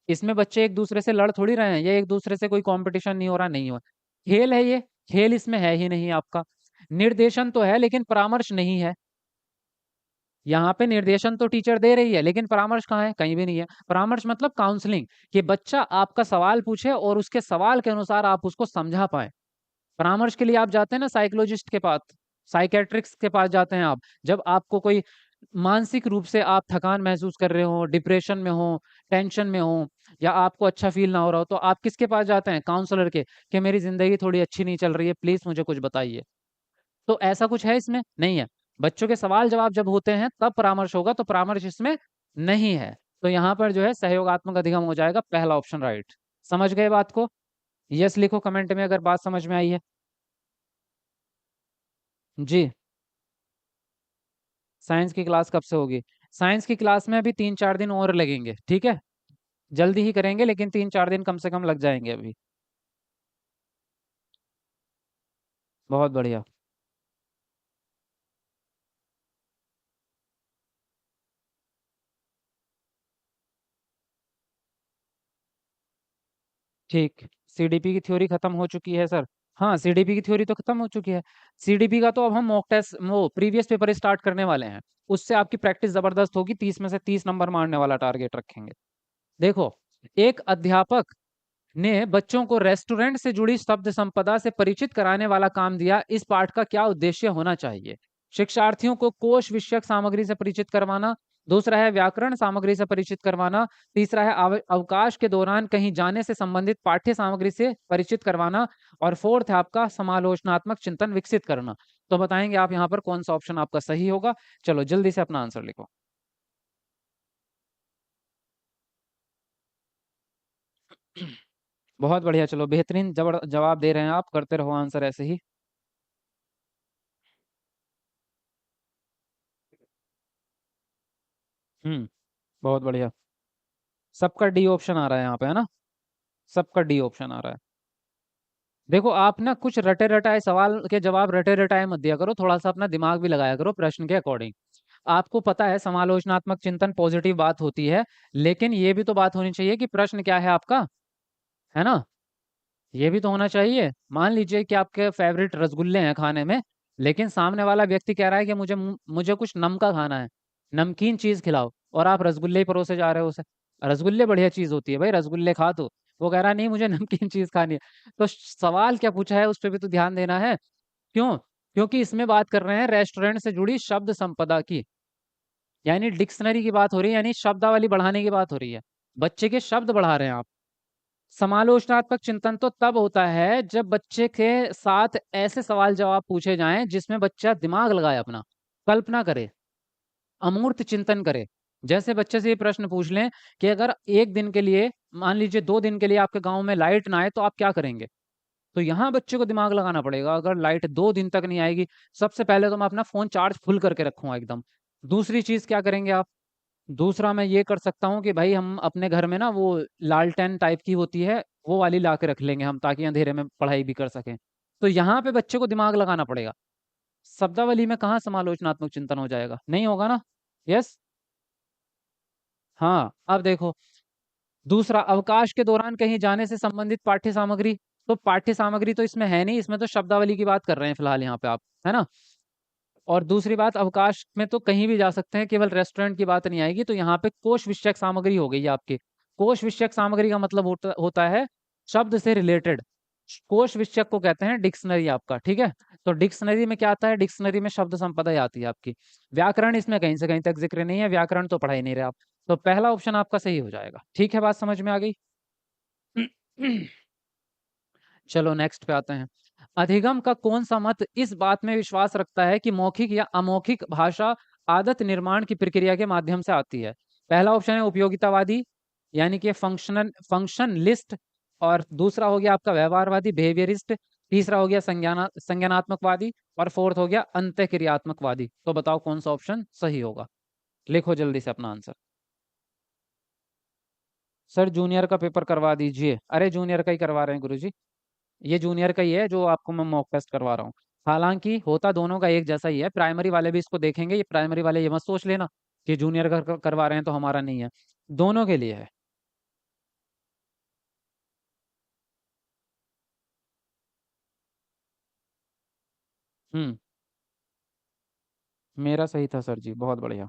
इसमें बच्चे एक दूसरे से लड़ थोड़ी रहे हैं, ये एक दूसरे से कोई कंपटीशन नहीं हो रहा, नहीं हो। खेल है ये, खेल इसमें है ही नहीं आपका। निर्देशन तो है लेकिन परामर्श नहीं है। यहाँ पे निर्देशन तो टीचर दे रही है लेकिन परामर्श कहाँ है? कहीं भी नहीं है। परामर्श मतलब काउंसलिंग, कि बच्चा आपका सवाल पूछे और उसके सवाल के अनुसार आप उसको समझा पाए। परामर्श के लिए आप जाते हैं ना साइकोलॉजिस्ट के पास, साइकेट्रिक्स के पास जाते हैं आप, जब आपको कोई मानसिक रूप से आप थकान महसूस कर रहे हो, डिप्रेशन में हो, टेंशन में हो, या आपको अच्छा फील ना हो रहा हो, तो आप किसके पास जाते हैं? काउंसलर के, कि मेरी जिंदगी थोड़ी अच्छी नहीं चल रही है, प्लीज मुझे कुछ बताइए। तो ऐसा कुछ है इसमें? नहीं है। बच्चों के सवाल जवाब जब होते हैं तब परामर्श होगा, तो परामर्श इसमें नहीं है। तो यहाँ पर जो है सहयोगात्मक अधिगम हो जाएगा, पहला ऑप्शन राइट। समझ गए बात को? यस लिखो कमेंट में अगर बात समझ में आई है। जी। साइंस की क्लास कब से होगी? साइंस की क्लास में अभी 3-4 दिन और लगेंगे, ठीक है। जल्दी ही करेंगे लेकिन 3-4 दिन कम से कम लग जाएंगे अभी। बहुत बढ़िया। ठीक। सीडीपी की थ्योरी खत्म हो चुकी है सर। हाँ, सीडीपी की थ्योरी तो खत्म हो चुकी है। सीडीपी का तो अब हम मॉक टेस्ट, वो प्रीवियस पेपर स्टार्ट करने वाले हैं। उससे आपकी प्रैक्टिस जबरदस्त होगी, 30 में से 30 नंबर मारने वाला टारगेट रखेंगे। देखो, एक अध्यापक ने बच्चों को रेस्टोरेंट से जुड़ी शब्द संपदा से परिचित कराने वाला काम दिया। इस पाठ का क्या उद्देश्य होना चाहिए? शिक्षार्थियों को कोश विषयक सामग्री से परिचित करवाना, दूसरा है व्याकरण सामग्री से परिचित करवाना, तीसरा है अवकाश के दौरान कहीं जाने से संबंधित पाठ्य सामग्री से परिचित करवाना, और फोर्थ है आपका समालोचनात्मक चिंतन विकसित करना। तो बताएंगे आप यहाँ पर कौन सा ऑप्शन आपका सही होगा? चलो जल्दी से अपना आंसर लिखो। बहुत बढ़िया, चलो बेहतरीन जवाब दे रहे हैं आप, करते रहो आंसर ऐसे ही। बहुत बढ़िया। सबका डी ऑप्शन आ रहा है यहाँ पे, है ना? सबका डी ऑप्शन आ रहा है। देखो, आप ना कुछ रटे रटाए सवाल के जवाब रटे रटाए मत दिया करो, थोड़ा सा अपना दिमाग भी लगाया करो प्रश्न के अकॉर्डिंग। आपको पता है समालोचनात्मक चिंतन पॉजिटिव बात होती है, लेकिन ये भी तो बात होनी चाहिए कि प्रश्न क्या है आपका, है ना? ये भी तो होना चाहिए। मान लीजिए कि आपके फेवरेट रसगुल्ले हैं खाने में, लेकिन सामने वाला व्यक्ति कह रहा है कि मुझे कुछ नमका खाना है, नमकीन चीज खिलाओ, और आप रसगुल्ले ही परोसे जा रहे हो उसे। रसगुल्ले बढ़िया चीज होती है भाई, रसगुल्ले खा तो। वो कह रहा है नहीं मुझे नमकीन चीज खानी है। तो सवाल क्या पूछा है उस पर भी तो ध्यान देना है। क्यों? क्योंकि इसमें बात कर रहे हैं रेस्टोरेंट से जुड़ी शब्द संपदा की, यानी डिक्शनरी की बात हो रही है, यानी शब्दावली बढ़ाने की बात हो रही है। बच्चे के शब्द बढ़ा रहे हैं आप। समालोचनात्मक चिंतन तो तब होता है जब बच्चे के साथ ऐसे सवाल जवाब पूछे जाएं जिसमें बच्चा दिमाग लगाए, अपना कल्पना करे, अमूर्त चिंतन करे। जैसे बच्चे से ये प्रश्न पूछ लें कि अगर एक दिन के लिए, मान लीजिए 2 दिन के लिए आपके गांव में लाइट ना आए तो आप क्या करेंगे? तो यहाँ बच्चे को दिमाग लगाना पड़ेगा। अगर लाइट 2 दिन तक नहीं आएगी, सबसे पहले तो मैं अपना फोन चार्ज फुल करके रखूंगा एकदम। दूसरी चीज क्या करेंगे आप? दूसरा मैं ये कर सकता हूँ कि भाई हम अपने घर में ना वो लालटेन टाइप की होती है, वो वाली ला के रख लेंगे हम, ताकि अंधेरे में पढ़ाई भी कर सकें। तो यहाँ पे बच्चे को दिमाग लगाना पड़ेगा। शब्दावली में कहाँ समालोचनात्मक चिंतन हो जाएगा? नहीं होगा ना। यस। हाँ, अब देखो, दूसरा अवकाश के दौरान कहीं जाने से संबंधित पाठ्य सामग्री। तो पाठ्य सामग्री तो इसमें है नहीं, इसमें तो शब्दावली की बात कर रहे हैं फिलहाल यहाँ पे आप, है ना? और दूसरी बात, अवकाश में तो कहीं भी जा सकते हैं, केवल रेस्टोरेंट की बात नहीं आएगी। तो यहाँ पे कोश विषयक सामग्री हो गई आपकी। कोश विषयक सामग्री का मतलब होता है शब्द से रिलेटेड। कोश विषयक को कहते हैं डिक्शनरी आपका, ठीक है। तो डिक्शनरी में क्या आता है? डिक्शनरी में शब्द संपदा ही आती है आपकी। व्याकरण इसमें कहीं से कहीं तक जिक्र नहीं है, व्याकरण तो पढ़ा ही नहीं रहे आप। तो पहला ऑप्शन आपका सही हो जाएगा। ठीक है, बात समझ में आ गई? चलो नेक्स्ट पे आते हैं। अधिगम का कौन सा मत इस बात में विश्वास रखता है कि मौखिक या अमौखिक भाषा आदत निर्माण की प्रक्रिया के माध्यम से आती है? पहला ऑप्शन है उपयोगितावादी, यानी कि फंक्शनलिस्ट, और दूसरा हो गया आपका व्यवहारवादी बिहेवियरिस्ट, तीसरा हो गया संज्ञानात्मकवादी, और फोर्थ हो गया अंतःक्रियात्मकवादी। तो बताओ कौन सा ऑप्शन सही होगा? लिखो जल्दी से अपना आंसर। सर जूनियर का पेपर करवा दीजिए। अरे जूनियर का ही करवा रहे हैं गुरुजी, ये जूनियर का ही है जो आपको मैं मॉक टेस्ट करवा रहा हूँ। हालांकि होता दोनों का एक जैसा ही है, प्राइमरी वाले भी इसको देखेंगे, ये प्राइमरी वाले ये मत सोच लेना कि जूनियर का करवा रहे हैं तो हमारा नहीं है, दोनों के लिए है। हम्म। मेरा सही था सर जी, बहुत बढ़िया।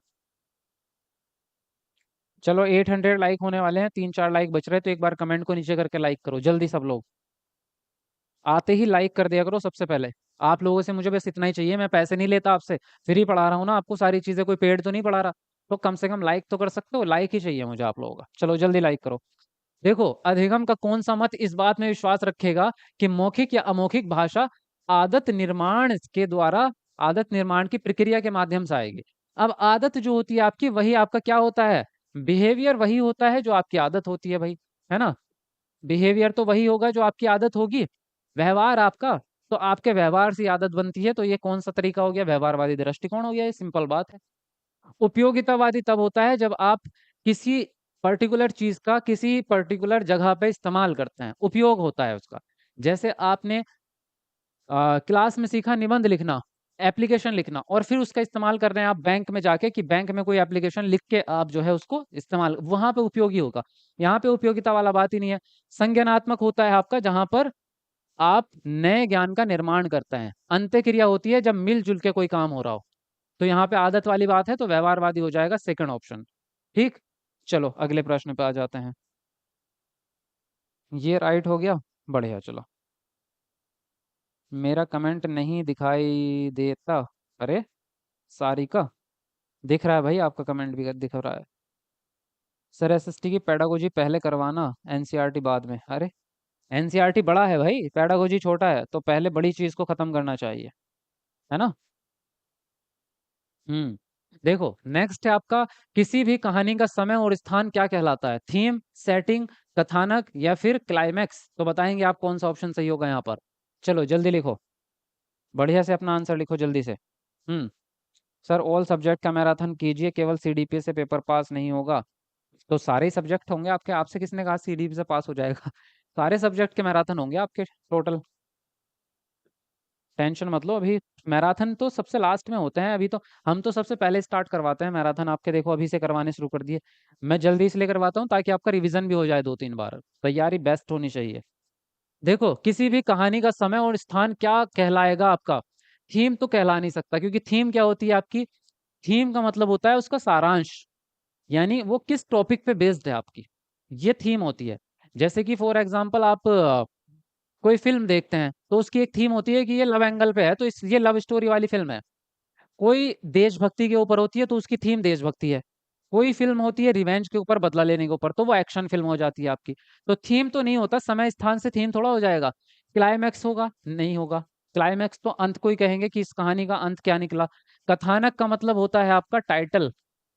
चलो 800 लाइक होने वाले हैं, 3-4 लाइक बच रहे हैं, तो एक बार कमेंट को नीचे करके लाइक करो जल्दी सब लोग। आते ही लाइक कर दिया करो सबसे पहले। आप लोगों से मुझे बस इतना ही चाहिए, मैं पैसे नहीं लेता आपसे, फ्री पढ़ा रहा हूँ ना आपको सारी चीजें, कोई पेड तो नहीं पढ़ा रहा। तो कम से कम लाइक तो कर सकते हो, लाइक ही चाहिए मुझे आप लोगों का। चलो जल्दी लाइक करो। देखो, अधिगम का कौन सा मत इस बात में विश्वास रखेगा कि मौखिक या अमौखिक भाषा आदत निर्माण के द्वारा, आदत निर्माण की प्रक्रिया के माध्यम से आएगी। अब आदत जो होती है आपकी, वही आपका क्या होता है? बिहेवियर वही होता है जो आपकी आदत होती है भाई, है ना? बिहेवियर तो वही होगा जो आपकी आदत होगी। व्यवहार आपका, तो आपके व्यवहार से आदत बनती है, तो ये कौन सा तरीका हो गया? व्यवहारवादी दृष्टिकोण हो गया, ये सिंपल बात है। उपयोगितावादी तब होता है जब आप किसी पर्टिकुलर चीज का किसी पर्टिकुलर जगह पे इस्तेमाल करते हैं, उपयोग होता है उसका। जैसे आपने क्लास में सीखा निबंध लिखना, एप्लीकेशन लिखना, और फिर उसका इस्तेमाल कर रहे हैं आप बैंक में जाके, कि बैंक में कोई एप्लीकेशन लिख के आप जो है उसको इस्तेमाल, वहां पे उपयोगी होगा। यहाँ पे उपयोगिता वाला बात ही नहीं है। संज्ञानात्मक होता है आपका जहां पर आप नए ज्ञान का निर्माण करते हैं। अंत्य क्रिया होती है जब मिलजुल के कोई काम हो रहा हो। तो यहाँ पे आदत वाली बात है, तो व्यवहारवादी हो जाएगा सेकंड ऑप्शन। ठीक। चलो अगले प्रश्न पे आ जाते हैं। ये राइट हो गया, बढ़िया। चलो, मेरा कमेंट नहीं दिखाई देता। अरे सारिका, दिख रहा है भाई, आपका कमेंट भी दिख रहा है। सर एसएसटी की पेडागोजी पहले करवाना, एनसीईआरटी बाद में। अरे एनसीईआरटी बड़ा है भाई, पेडागोजी छोटा है, तो पहले बड़ी चीज को खत्म करना चाहिए, है ना? हम्म। देखो नेक्स्ट है आपका, किसी भी कहानी का समय और स्थान क्या कहलाता है? थीम, सेटिंग, कथानक, या फिर क्लाइमैक्स? तो बताएंगे आप कौन सा ऑप्शन सही होगा यहाँ पर। चलो जल्दी लिखो, बढ़िया से अपना आंसर लिखो जल्दी से। हम्म। सर ऑल सब्जेक्ट का मैराथन कीजिए, केवल सीडीपी से पेपर पास नहीं होगा। तो सारे सब्जेक्ट होंगे आपके, आपसे किसने कहा सीडीपी से पास हो जाएगा? सारे सब्जेक्ट के मैराथन होंगे आपके टोटल। टेंशन मत लो अभी, मैराथन तो सबसे लास्ट में होते हैं, अभी तो हम तो सबसे पहले स्टार्ट करवाते हैं मैराथन आपके। देखो अभी से करवाने शुरू कर दिए। मैं जल्दी इसलिए करवाता हूँ ताकि आपका रिवीजन भी हो जाए 2-3 बार, तैयारी बेस्ट होनी चाहिए। देखो किसी भी कहानी का समय और स्थान क्या कहलाएगा आपका? थीम तो कहला नहीं सकता, क्योंकि थीम क्या होती है आपकी? थीम का मतलब होता है उसका सारांश, यानी वो किस टॉपिक पे बेस्ड है आपकी, ये थीम होती है। जैसे कि फॉर एग्जांपल आप कोई फिल्म देखते हैं, तो उसकी एक थीम होती है कि ये लव एंगल पे है, तो ये लव स्टोरी वाली फिल्म है। कोई देशभक्ति के ऊपर होती है तो उसकी थीम देशभक्ति है। कोई फिल्म होती है रिवेंज के ऊपर, बदला लेने के ऊपर, तो वो एक्शन फिल्म हो जाती है आपकी। तो थीम तो नहीं होता, समय स्थान से थीम थोड़ा हो जाएगा। क्लाइमैक्स होगा? नहीं होगा। क्लाइमैक्स तो अंत को ही कहेंगे कि इस कहानी का अंत क्या निकला। कथानक का मतलब होता है आपका टाइटल,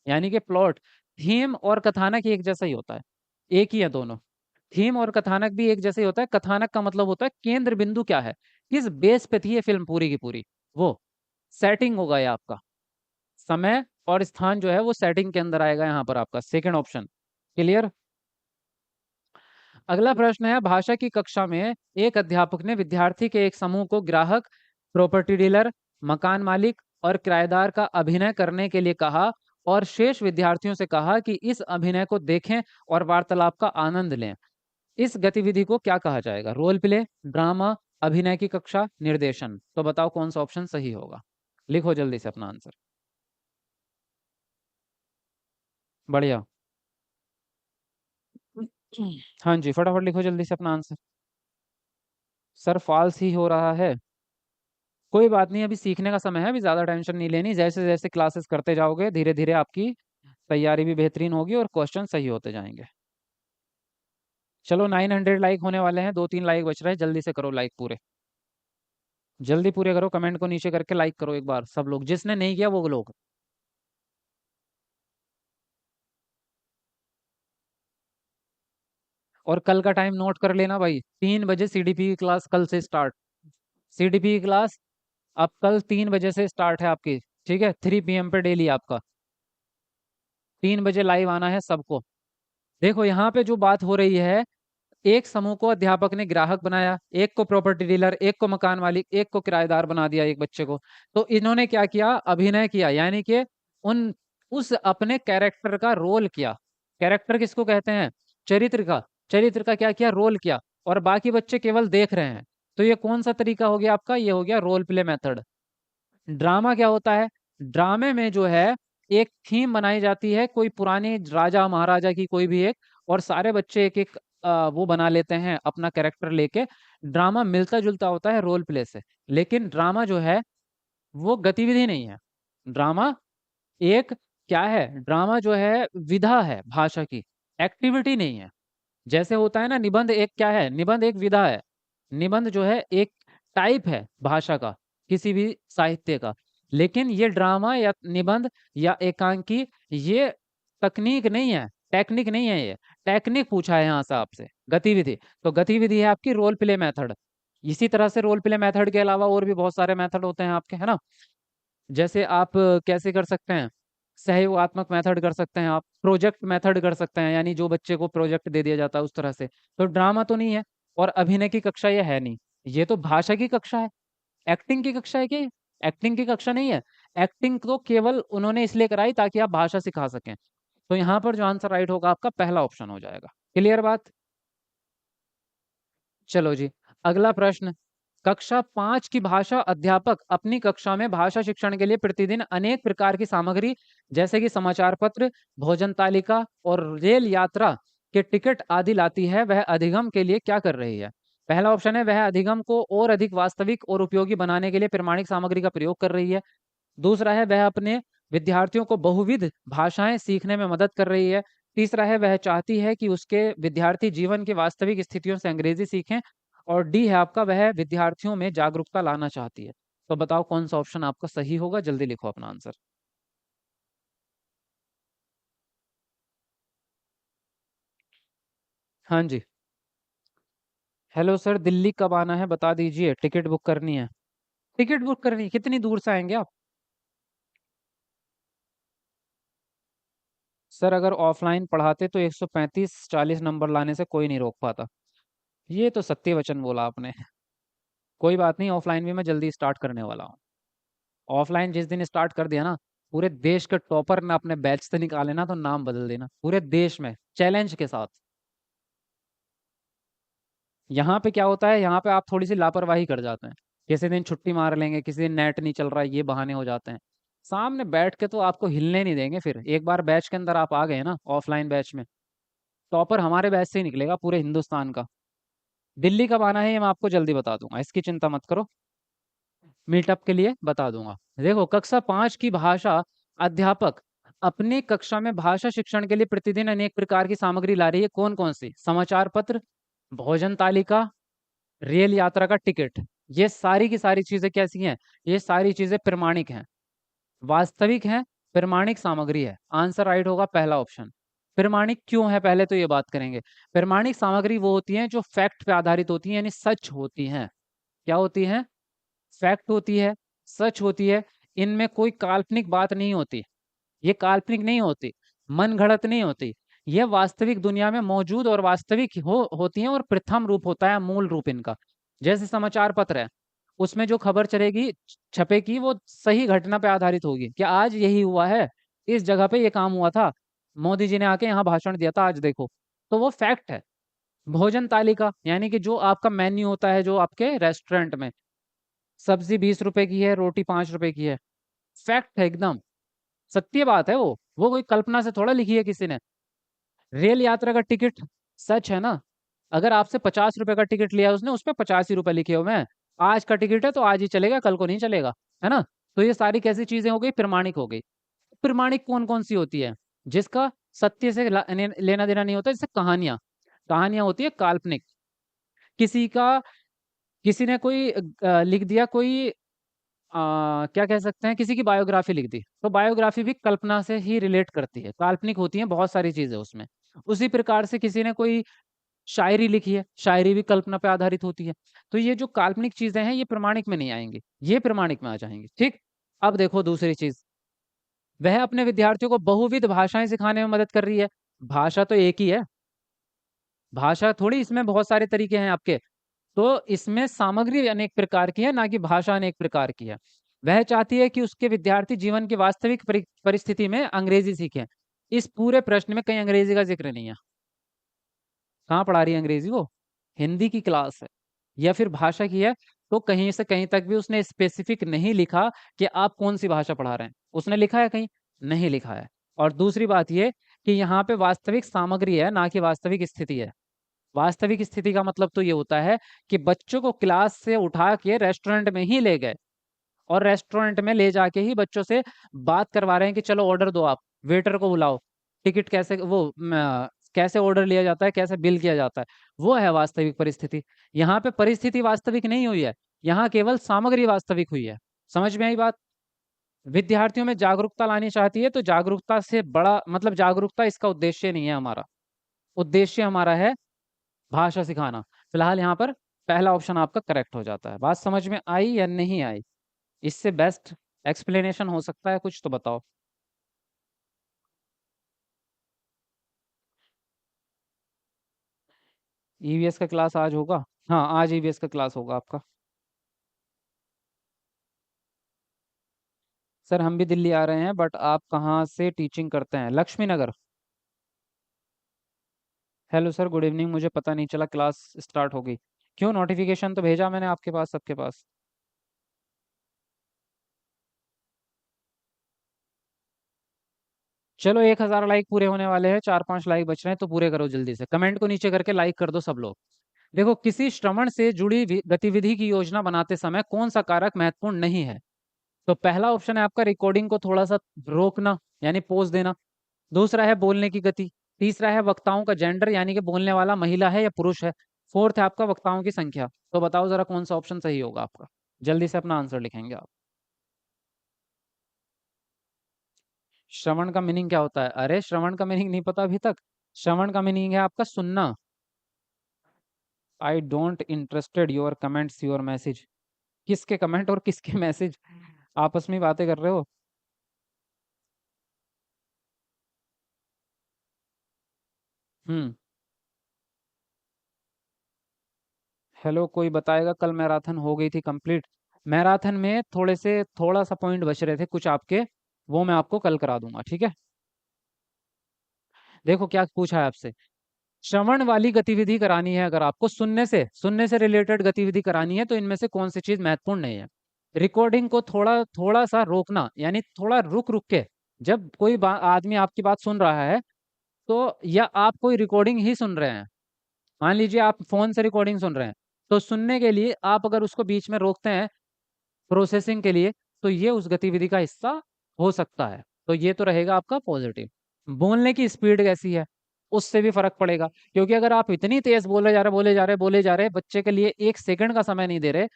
यानी कि प्लॉट। थीम और कथानक एक जैसा ही होता है, एक ही है दोनों। थीम और कथानक भी एक जैसे ही होता है। कथानक का मतलब होता है केंद्र बिंदु क्या है, किस बेस पे थी ये फिल्म पूरी की पूरी, वो सेटिंग होगा ये आपका। समय और स्थान जो है वो सेटिंग के अंदर आएगा यहाँ पर आपका, सेकंड ऑप्शन। क्लियर? अगला प्रश्न है, भाषा की कक्षा में एक अध्यापक ने विद्यार्थी के एक समूह को ग्राहक, प्रॉपर्टी डीलर, मकान मालिक और किराएदार का अभिनय करने के लिए कहा, और शेष विद्यार्थियों से कहा कि इस अभिनय को देखें और वार्तालाप का आनंद लें। इस गतिविधि को क्या कहा जाएगा? रोल प्ले, ड्रामा, अभिनय की कक्षा, निर्देशन? तो बताओ कौन सा ऑप्शन सही होगा? लिखो जल्दी से अपना आंसर। बढ़िया। हाँ जी, फटाफट लिखो जल्दी से अपना आंसर। सर फॉल्स ही हो रहा है। कोई बात नहीं, अभी सीखने का समय है, अभी ज्यादा टेंशन नहीं लेनी। जैसे जैसे क्लासेस करते जाओगे धीरे धीरे आपकी तैयारी भी बेहतरीन होगी और क्वेश्चन सही होते जाएंगे। चलो 900 लाइक होने वाले हैं, 2-3 लाइक बच रहे हैं, जल्दी से करो लाइक पूरे। जल्दी पूरे करो, कमेंट को नीचे करके लाइक करो एक बार सब लोग, जिसने नहीं किया वो लोग। और कल का टाइम नोट कर लेना भाई, 3 बजे सीडीपी की क्लास कल से स्टार्ट। सीडीपी की क्लास अब कल 3 बजे से स्टार्ट है आपकी। ठीक है, 3 PM पे डेली आपका 3 बजे लाइव आना है सबको। देखो यहाँ पे जो बात हो रही है, एक समूह को अध्यापक ने ग्राहक बनाया, एक को प्रॉपर्टी डीलर, एक को मकान मालिक, एक को किराएदार बना दिया, एक बच्चे को। तो इन्होंने क्या किया, अभिनय किया, यानी कि उन उस अपने कैरेक्टर का रोल किया। कैरेक्टर किसको कहते हैं, चरित्र का। चरित्र का क्या किया, रोल किया, और बाकी बच्चे केवल देख रहे हैं। तो ये कौन सा तरीका हो गया आपका, ये हो गया रोल प्ले मेथड। ड्रामा क्या होता है, ड्रामे में जो है एक थीम बनाई जाती है, कोई पुराने राजा महाराजा की कोई भी एक, और सारे बच्चे एक एक वो बना लेते हैं अपना कैरेक्टर लेके। ड्रामा मिलता जुलता होता है रोल प्ले से। लेकिन ड्रामा जो है वो गतिविधि नहीं है। ड्रामा एक क्या है, ड्रामा जो है विधा है भाषा की, एक्टिविटी नहीं है। जैसे होता है ना निबंध, एक क्या है, निबंध एक विधा है। निबंध जो है एक टाइप है भाषा का, किसी भी साहित्य का। लेकिन ये ड्रामा या निबंध या एकांकी, ये तकनीक नहीं है, टेक्निक नहीं है ये। टेक्निक पूछा है यहाँ से आपसे, गतिविधि। तो गतिविधि है आपकी रोल प्ले मेथड। इसी तरह से रोल प्ले मेथड के अलावा और भी बहुत सारे मेथड होते हैं आपके, है ना। जैसे आप कैसे कर सकते हैं, सहयोगात्मक मेथड कर सकते हैं, आप प्रोजेक्ट मेथड कर सकते हैं, यानी जो बच्चे को प्रोजेक्ट दे दिया जाता है उस तरह से। तो ड्रामा तो नहीं है, और अभिनय की कक्षा ये है नहीं। ये तो भाषा की कक्षा है, एक्टिंग की कक्षा है कि, एक्टिंग की कक्षा नहीं है। एक्टिंग तो केवल उन्होंने इसलिए कराई ताकि आप भाषा सिखा सकें। तो यहाँ पर जो आंसर राइट होगा आपका पहला ऑप्शन हो जाएगा। क्लियर बात। चलो जी, अगला प्रश्न। कक्षा 5 की भाषा अध्यापक अपनी कक्षा में भाषा शिक्षण के लिए प्रतिदिन अनेक प्रकार की सामग्री, जैसे कि समाचार पत्र, भोजन तालिका और रेल यात्रा के टिकट आदि लाती है। वह अधिगम के लिए क्या कर रही है। पहला ऑप्शन है, वह अधिगम को और अधिक वास्तविक और उपयोगी बनाने के लिए प्रमाणिक सामग्री का प्रयोग कर रही है। दूसरा है, वह अपने विद्यार्थियों को बहुविध भाषाएं सीखने में मदद कर रही है। तीसरा है, वह चाहती है कि उसके विद्यार्थी जीवन की वास्तविक स्थितियों से अंग्रेजी सीखें। और डी है आपका, वह विद्यार्थियों में जागरूकता लाना चाहती है। तो बताओ कौन सा ऑप्शन आपका सही होगा, जल्दी लिखो अपना आंसर। हाँ जी। हेलो सर, दिल्ली कब आना है बता दीजिए, टिकट बुक करनी है। टिकट बुक करनी है, कितनी दूर से आएंगे आप। सर अगर ऑफलाइन पढ़ाते तो 135-40 नंबर लाने से कोई नहीं रोक पाता। ये तो सत्य वचन बोला आपने। कोई बात नहीं, ऑफलाइन भी मैं जल्दी स्टार्ट करने वाला हूँ। ऑफलाइन जिस दिन स्टार्ट कर दिया ना, पूरे देश के टॉपर ना अपने बैच से निकाले ना, तो नाम बदल देना पूरे देश में, चैलेंज के साथ। यहाँ पे क्या होता है, यहाँ पे आप थोड़ी सी लापरवाही कर जाते हैं। किसी दिन छुट्टी मार लेंगे, किसी दिन नेट नहीं चल रहा है, ये बहाने हो जाते हैं। सामने बैठ के तो आपको हिलने नहीं देंगे। फिर एक बार बैच के अंदर आप आ गए ना, ऑफलाइन बैच में, टॉपर हमारे बैच से ही निकलेगा पूरे हिंदुस्तान का। दिल्ली कब आना है ये मैं आपको जल्दी बता दूंगा, इसकी चिंता मत करो। मीटअप के लिए बता दूंगा। देखो, कक्षा 5 की भाषा अध्यापक अपनी कक्षा में भाषा शिक्षण के लिए प्रतिदिन अनेक प्रकार की सामग्री ला रही है। कौन कौन सी, समाचार पत्र, भोजन तालिका, रेल यात्रा का टिकट। ये सारी की सारी चीजें कैसी हैं, ये सारी चीजें प्रमाणिक हैं, वास्तविक हैं, प्रमाणिक सामग्री है। आंसर राइट होगा पहला ऑप्शन। प्रमाणिक क्यों है, पहले तो ये बात करेंगे। प्रमाणिक सामग्री वो होती है जो फैक्ट पे आधारित होती है, यानी सच होती हैं। क्या होती हैं, फैक्ट होती है, सच होती है। इनमें कोई काल्पनिक बात नहीं होती, ये काल्पनिक नहीं होती, मन घड़त नहीं होती। ये वास्तविक दुनिया में मौजूद और वास्तविक होती हैं, और प्रथम रूप होता है, मूल रूप इनका। जैसे समाचार पत्र है, उसमें जो खबर चलेगी, छपेगी, वो सही घटना पे आधारित होगी, कि आज यही हुआ है, इस जगह पे ये काम हुआ था, मोदी जी ने आके यहाँ भाषण दिया था, आज देखो। तो वो फैक्ट है। भोजन तालिका यानी कि जो आपका मेन्यू होता है, जो आपके रेस्टोरेंट में, सब्जी 20 रुपए की है, रोटी 5 रुपए की है, फैक्ट है एकदम, सत्य बात है वो कोई कल्पना से थोड़ा लिखी है किसी ने। रेल यात्रा का टिकट सच है ना। अगर आपसे 50 रुपए का टिकट लिया उसने, उस पर 85 रुपए लिखे हुए हैं। आज का टिकट है तो आज ही चलेगा, कल को नहीं चलेगा, है ना। तो ये सारी कैसी चीजें हो गई, प्रमाणिक हो गई। प्रमाणिक कौन कौन सी होती है, जिसका सत्य से लेना देना नहीं होता, जैसे कहानियां। कहानियां होती है काल्पनिक, किसी का, किसी ने कोई लिख दिया, कोई क्या कह सकते हैं, किसी की बायोग्राफी लिख दी, तो बायोग्राफी भी कल्पना से ही रिलेट करती है, काल्पनिक होती है बहुत सारी चीजें उसमें। उसी प्रकार से किसी ने कोई शायरी लिखी है, शायरी भी कल्पना पे आधारित होती है। तो ये जो काल्पनिक चीजें हैं ये प्रमाणिक में नहीं आएंगी, ये प्रमाणिक में आ जाएंगी। ठीक। अब देखो दूसरी चीज, वह अपने विद्यार्थियों को बहुविध भाषाएं सिखाने में मदद कर रही है। भाषा तो एक ही है, भाषा थोड़ी, इसमें बहुत सारे तरीके हैं आपके। तो इसमें सामग्री अनेक प्रकार की है, ना कि भाषा अनेक प्रकार की है। वह चाहती है कि उसके विद्यार्थी जीवन की वास्तविक परिस्थिति में अंग्रेजी सीखें। इस पूरे प्रश्न में कहीं अंग्रेजी का जिक्र नहीं है। कहाँ पढ़ा रही है अंग्रेजी वो? हिंदी की क्लास है या फिर भाषा की है। तो कहीं से कहीं तक भी उसने स्पेसिफिक नहीं लिखा कि आप कौन सी भाषा पढ़ा रहे हैं। उसने लिखा है कहीं? नहीं लिखा है। और दूसरी बात ये कि यहाँ पे वास्तविक सामग्री है, ना कि वास्तविक स्थिति है। वास्तविक स्थिति का मतलब तो ये होता है कि बच्चों को क्लास से उठा के रेस्टोरेंट में ही ले गए, और रेस्टोरेंट में ले जाके ही बच्चों से बात करवा रहे हैं कि चलो ऑर्डर दो, आप वेटर को बुलाओ, टिकट कैसे कैसे ऑर्डर लिया जाता है, कैसे बिल किया जाता है। वो है वास्तविक परिस्थिति। यहाँ पे परिस्थिति वास्तविक नहीं हुई है, यहाँ केवल सामग्री वास्तविक हुई है। समझ में आई बात? विद्यार्थियों में जागरूकता लानी चाहती है, तो जागरूकता से बड़ा मतलब जागरूकता इसका उद्देश्य नहीं है हमारा। उद्देश्य हमारा है भाषा सिखाना। फिलहाल यहाँ पर पहला ऑप्शन आपका करेक्ट हो जाता है। बात समझ में आई या नहीं आई? इससे बेस्ट एक्सप्लेनेशन हो सकता है कुछ तो बताओ। ईवीएस का क्लास आज होगा? हाँ, आज ईवीएस का क्लास होगा आपका। सर हम भी दिल्ली आ रहे हैं, बट आप कहाँ से टीचिंग करते हैं? Laxmi Nagar. Hello sir, good evening. मुझे पता नहीं चला क्लास स्टार्ट होगी। क्यों? नोटिफिकेशन तो भेजा मैंने आपके पास, सबके पास। चलो 1,000 लाइक पूरे होने वाले हैं, 4-5 लाइक बच रहे हैं, तो पूरे करो जल्दी से। कमेंट को नीचे करके लाइक कर दो सब लोग। देखो, किसी श्रवण से जुड़ी गतिविधि की योजना बनाते समय कौन सा कारक महत्वपूर्ण नहीं है? तो पहला ऑप्शन है आपका रिकॉर्डिंग को थोड़ा सा रोकना, यानी पोज देना। दूसरा है बोलने की गति। तीसरा है वक्ताओं का जेंडर, यानी कि बोलने वाला महिला है या पुरुष है। फोर्थ है आपका वक्ताओं की संख्या। तो बताओ जरा कौन सा ऑप्शन सही होगा आपका? जल्दी से अपना आंसर लिखेंगे आप। श्रवण का मीनिंग क्या होता है? अरे श्रवण का मीनिंग नहीं पता अभी तक? श्रवण का मीनिंग है आपका सुनना। I don't interested your comments your message. किसके कमेंट और किसके मैसेज? आपस में बातें कर रहे हो? हम्म। हेलो, कोई बताएगा? कल मैराथन हो गई थी कंप्लीट। मैराथन में थोड़ा सा पॉइंट बच रहे थे कुछ आपके, वो मैं आपको कल करा दूंगा, ठीक है? देखो क्या पूछा है आपसे। श्रवण वाली गतिविधि करानी है, अगर आपको सुनने से रिलेटेड गतिविधि करानी है, तो इनमें से कौन सी चीज महत्वपूर्ण नहीं है? रिकॉर्डिंग को थोड़ा थोड़ा सा रोकना, यानी थोड़ा रुक रुक के, जब कोई आदमी आपकी बात सुन रहा है, तो या आप कोई रिकॉर्डिंग ही सुन रहे हैं, मान लीजिए आप फोन से रिकॉर्डिंग सुन रहे हैं, तो सुनने के लिए आप अगर उसको बीच में रोकते हैं प्रोसेसिंग के लिए, तो ये उस गतिविधि का हिस्सा हो सकता है। तो ये तो रहेगा आपका पॉजिटिव। बोलने की स्पीड कैसी है, उससे भी फर्क पड़ेगा। क्योंकि अगर आप इतनी तेज बोले जा रहे बोले जा रहे बोले जा रहे, बच्चे के लिए 1 सेकंड का समय नहीं दे रहे,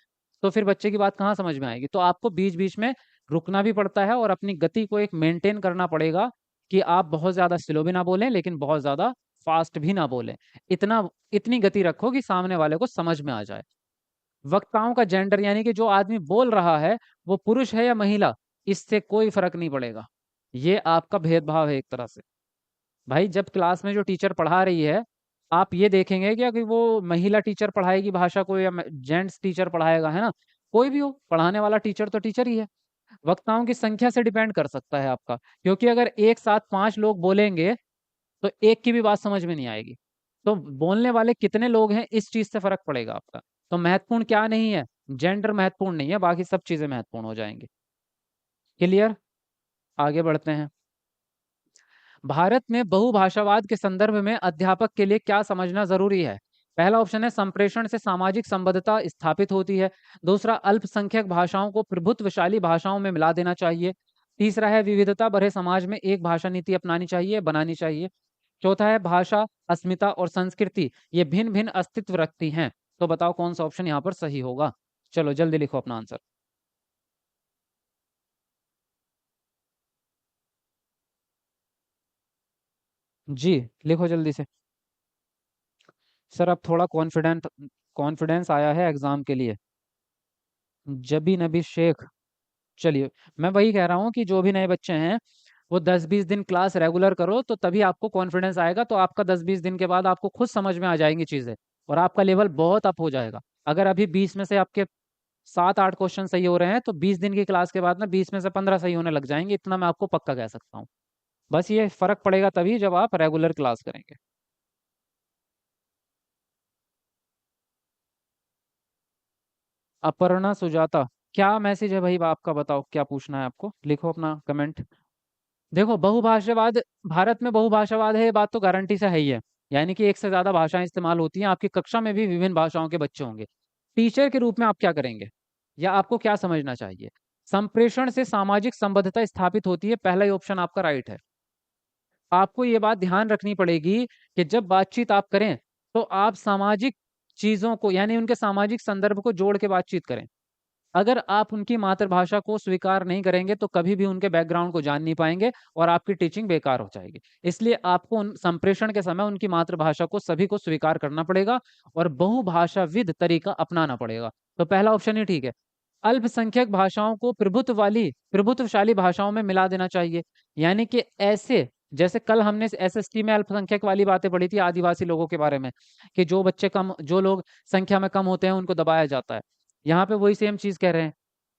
तो फिर बच्चे की बात कहाँ समझ में आएगी? तो आपको बीच बीच में रुकना भी पड़ता है, और अपनी गति को एक मेंटेन करना पड़ेगा कि आप बहुत ज्यादा स्लो भी ना बोलें, लेकिन बहुत ज्यादा फास्ट भी ना बोलें। इतनी गति रखो कि सामने वाले को समझ में आ जाए। वक्ताओं का जेंडर, यानी कि जो आदमी बोल रहा है वो पुरुष है या महिला, इससे कोई फर्क नहीं पड़ेगा। ये आपका भेदभाव है एक तरह से। भाई जब क्लास में जो टीचर पढ़ा रही है, आप ये देखेंगे क्या कि वो महिला टीचर पढ़ाएगी भाषा को या जेंट्स टीचर पढ़ाएगा, है ना? कोई भी हो, पढ़ाने वाला टीचर तो टीचर ही है। वक्ताओं की संख्या से डिपेंड कर सकता है आपका, क्योंकि अगर एक साथ 5 लोग बोलेंगे तो एक की भी बात समझ में नहीं आएगी। तो बोलने वाले कितने लोग हैं, इस चीज से फर्क पड़ेगा आपका। तो महत्वपूर्ण क्या नहीं है? जेंडर महत्वपूर्ण नहीं है, बाकी सब चीजें महत्वपूर्ण हो जाएंगी। क्लियर? आगे बढ़ते हैं। भारत में बहुभाषावाद के संदर्भ में अध्यापक के लिए क्या समझना जरूरी है? पहला ऑप्शन है संप्रेषण से सामाजिक संबद्धता स्थापित होती है। दूसरा, अल्पसंख्यक भाषाओं को प्रभुत्वशाली भाषाओं में मिला देना चाहिए। तीसरा है विविधता भरे समाज में एक भाषा नीति अपनानी चाहिए, बनानी चाहिए। चौथा है भाषा, अस्मिता और संस्कृति ये भिन्न भिन्न अस्तित्व रखती हैं। तो बताओ कौन सा ऑप्शन यहाँ पर सही होगा? चलो जल्दी लिखो अपना आंसर। जी, लिखो जल्दी से। सर अब थोड़ा कॉन्फिडेंस आया है एग्जाम के लिए। जबी नबी शेख। चलिए, मैं वही कह रहा हूँ कि जो भी नए बच्चे हैं वो 10-20 दिन क्लास रेगुलर करो, तो तभी आपको कॉन्फिडेंस आएगा। तो आपका 10-20 दिन के बाद आपको खुद समझ में आ जाएंगी चीज़ें, और आपका लेवल बहुत अप हो जाएगा। अगर अभी 20 में से आपके 7-8 क्वेश्चन सही हो रहे हैं, तो 20 दिन की क्लास के बाद ना 20 में से 15 सही होने लग जाएंगे, इतना मैं आपको पक्का कह सकता हूँ। बस ये फर्क पड़ेगा तभी जब आप रेगुलर क्लास करेंगे। अपर्णा सुजाता, क्या मैसेज है भाई आपका? बताओ क्या पूछना है आपको, लिखो अपना कमेंट। देखो, बहुभाषावाद, भारत में बहुभाषावाद है, ये बात तो गारंटी से है ही है। यानी कि एक से ज्यादा भाषाएं इस्तेमाल होती हैं, आपकी कक्षा में भी विभिन्न भाषाओं के बच्चे होंगे। टीचर के रूप में आप क्या करेंगे, या आपको क्या समझना चाहिए? संप्रेषण से सामाजिक संबद्धता स्थापित होती है, पहला ही ऑप्शन आपका राइट है। आपको ये बात ध्यान रखनी पड़ेगी कि जब बातचीत आप करें, तो आप सामाजिक चीजों को, यानी उनके सामाजिक संदर्भ को जोड़ के बातचीत करें। अगर आप उनकी मातृभाषा को स्वीकार नहीं करेंगे, तो कभी भी उनके बैकग्राउंड को जान नहीं पाएंगे, और आपकी टीचिंग बेकार हो जाएगी। इसलिए आपको उन संप्रेषण के समय उनकी मातृभाषा को सभी को स्वीकार करना पड़ेगा, और बहुभाषाविद तरीका अपनाना पड़ेगा। तो पहला ऑप्शन ही ठीक है। अल्पसंख्यक भाषाओं को प्रभुत्वशाली भाषाओं में मिला देना चाहिए। यानी कि ऐसे, जैसे कल हमने एसएसटी में अल्पसंख्यक वाली बातें पढ़ी थी, आदिवासी लोगों के बारे में, कि जो लोग संख्या में कम होते हैं उनको दबाया जाता है। यहाँ पे वही सेम चीज कह रहे हैं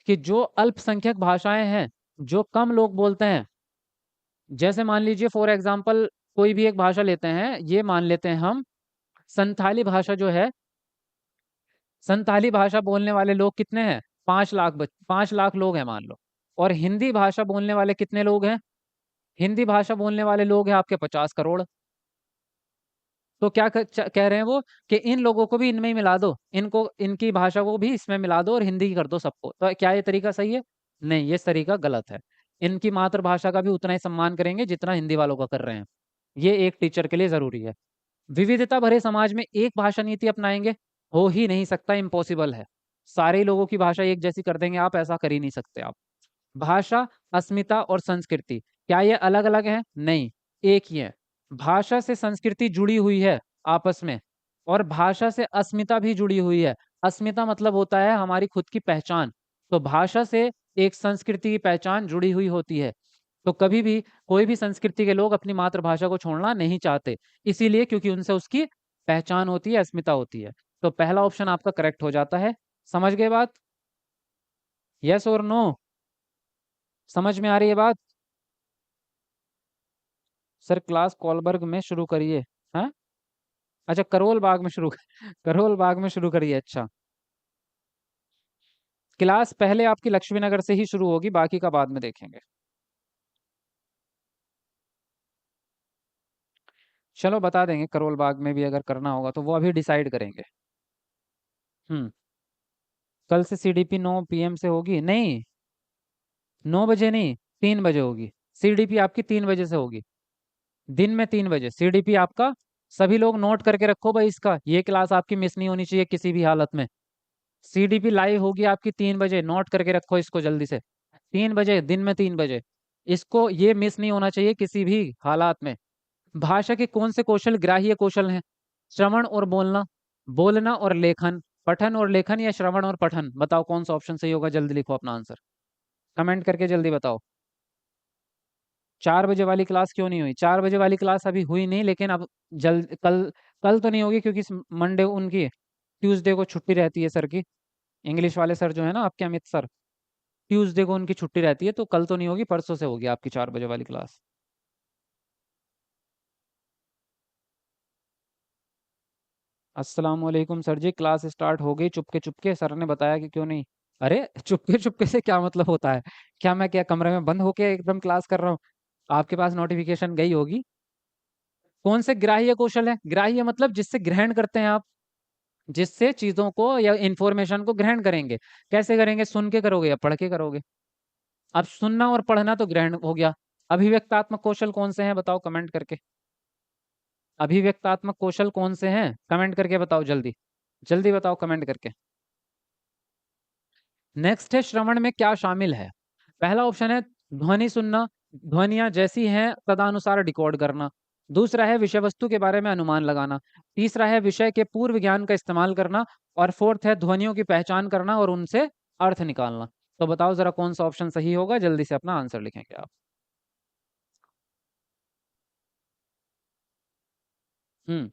कि जो अल्पसंख्यक भाषाएं हैं, जो कम लोग बोलते हैं, जैसे मान लीजिए फॉर एग्जाम्पल कोई भी एक भाषा लेते हैं, ये मान लेते हैं हम, संथाली भाषा जो है, संथाली भाषा बोलने वाले लोग कितने हैं? 5 लाख लोग हैं मान लो। और हिंदी भाषा बोलने वाले कितने लोग हैं? हिंदी भाषा बोलने वाले लोग हैं आपके 50 करोड़। तो क्या कह रहे हैं वो, कि इन लोगों को भी इनमें ही मिला दो, इनको, इनकी भाषा को भी इसमें मिला दो और हिंदी कर दो सबको। तो क्या ये तरीका सही है? नहीं, ये तरीका गलत है। इनकी मातृभाषा का भी उतना ही सम्मान करेंगे जितना हिंदी वालों का कर रहे हैं। ये एक टीचर के लिए जरूरी है। विविधता भरे समाज में एक भाषा नीति अपनाएंगे? हो ही नहीं सकता, इम्पॉसिबल है। सारे लोगों की भाषा एक जैसी कर देंगे आप, ऐसा कर ही नहीं सकते आप। भाषा, अस्मिता और संस्कृति, क्या ये अलग अलग है? नहीं, एक ही है। भाषा से संस्कृति जुड़ी हुई है आपस में, और भाषा से अस्मिता भी जुड़ी हुई है। अस्मिता मतलब होता है हमारी खुद की पहचान। तो भाषा से एक संस्कृति की पहचान जुड़ी हुई होती है। तो कभी भी कोई भी संस्कृति के लोग अपनी मातृभाषा को छोड़ना नहीं चाहते, इसीलिए क्योंकि उनसे उसकी पहचान होती है, अस्मिता होती है। तो पहला ऑप्शन आपका करेक्ट हो जाता है। समझ गए बात? यस और नो? समझ में आ रही है बात? सर क्लास कॉलबर्ग में शुरू करिए। हाँ, अच्छा, करोल बाग में शुरू करोल बाग में शुरू करिए, अच्छा। क्लास पहले आपकी लक्ष्मी नगर से ही शुरू होगी, बाकी का बाद में देखेंगे। चलो बता देंगे, करोल बाग में भी अगर करना होगा तो वो अभी डिसाइड करेंगे। हम्म। कल से सीडीपी 9 PM से होगी? नहीं, 9 बजे नहीं, 3 बजे होगी। सीडीपी आपकी 3 बजे से होगी, दिन में 3 बजे सीडीपी आपका। सभी लोग नोट करके रखो भाई, इसका ये क्लास आपकी मिस नहीं होनी चाहिए किसी भी हालत में। सीडीपी लाइव होगी आपकी 3 बजे, नोट करके रखो इसको जल्दी से। 3 बजे, दिन में 3 बजे, इसको ये मिस नहीं होना चाहिए किसी भी हालात में। भाषा के कौन से कौशल ग्राह्य कौशल हैं? श्रवण और बोलना, बोलना और लेखन, पठन और लेखन, या श्रवण और पठन? बताओ कौन सा ऑप्शन सही होगा, जल्दी लिखो अपना आंसर, कमेंट करके जल्दी बताओ। 4 बजे वाली क्लास क्यों नहीं हुई? 4 बजे वाली क्लास अभी हुई नहीं, लेकिन अब जल्द, कल, कल तो नहीं होगी क्योंकि मंडे उनकी, ट्यूसडे को छुट्टी रहती है सर की। इंग्लिश वाले सर जो है ना आपके, अमित सर, ट्यूसडे को उनकी छुट्टी रहती है, तो कल तो नहीं होगी, परसों से होगी आपकी 4 बजे वाली क्लास। अस्सलाम वालेकुम सर जी, क्लास स्टार्ट हो गई चुपके चुपके, सर ने बताया कि क्यों नहीं। अरे चुपके चुपके से क्या मतलब होता है? क्या मैं, क्या कमरे में बंद होके एकदम क्लास कर रहा हूँ? आपके पास नोटिफिकेशन गई होगी। कौन से ग्राह्य कौशल है? ग्राह्य मतलब जिससे ग्रहण करते हैं आप, जिससे चीजों को या इंफॉर्मेशन को ग्रहण करेंगे। कैसे करेंगे? सुन के करोगे या पढ़ के करोगे? अब सुनना और पढ़ना तो ग्रहण हो गया। अभिव्यक्तात्मक कौशल कौन से हैं, बताओ कमेंट करके। अभिव्यक्तात्मक कौशल कौन से हैं, कमेंट करके बताओ जल्दी, जल्दी बताओ कमेंट करके। नेक्स्ट है, श्रवण में क्या शामिल है? पहला ऑप्शन है ध्वनि सुनना, ध्वनियां जैसी हैं तदनुसार डिकोड करना। दूसरा है विषय वस्तु के बारे में अनुमान लगाना। तीसरा है विषय के पूर्व ज्ञान का इस्तेमाल करना। और फोर्थ है ध्वनियों की पहचान करना और उनसे अर्थ निकालना। तो बताओ जरा कौन सा ऑप्शन सही होगा, जल्दी से अपना आंसर लिखेंगे आप।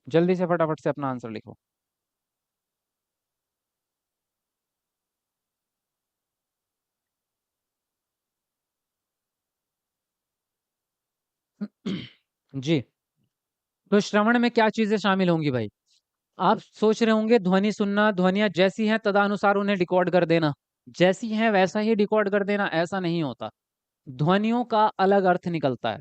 जल्दी से फटाफट से अपना आंसर लिखो। जी। तो श्रवण में क्या चीजें शामिल होंगी भाई? आप सोच रहे होंगे ध्वनि सुनना, ध्वनियां जैसी हैं तदनुसार उन्हें डिकोड कर देना, जैसी हैं वैसा ही डिकोड कर देना, ऐसा नहीं होता। ध्वनियों का अलग अर्थ निकलता है।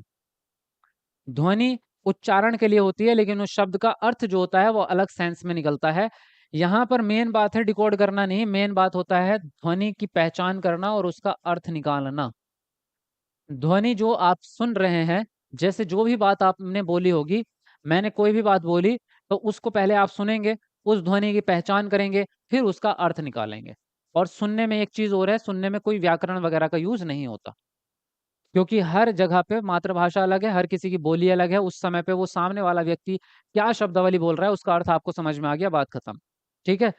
ध्वनि उच्चारण के लिए होती है, लेकिन उस शब्द का अर्थ जो होता है वो अलग सेंस में निकलता है। यहाँ पर मेन बात है डिकोड करना नहीं, मेन बात होता है ध्वनि की पहचान करना और उसका अर्थ निकालना। ध्वनि जो आप सुन रहे हैं, जैसे जो भी बात आपने बोली होगी, मैंने कोई भी बात बोली, तो उसको पहले आप सुनेंगे, उस ध्वनि की पहचान करेंगे, फिर उसका अर्थ निकालेंगे। और सुनने में एक चीज और है, सुनने में कोई व्याकरण वगैरह का यूज नहीं होता, क्योंकि हर जगह पे मातृभाषा अलग है, हर किसी की बोली अलग है। उस समय पे वो सामने वाला व्यक्ति क्या शब्दावली बोल रहा है, उसका अर्थ आपको समझ में आ गया, बात खत्म। ठीक है।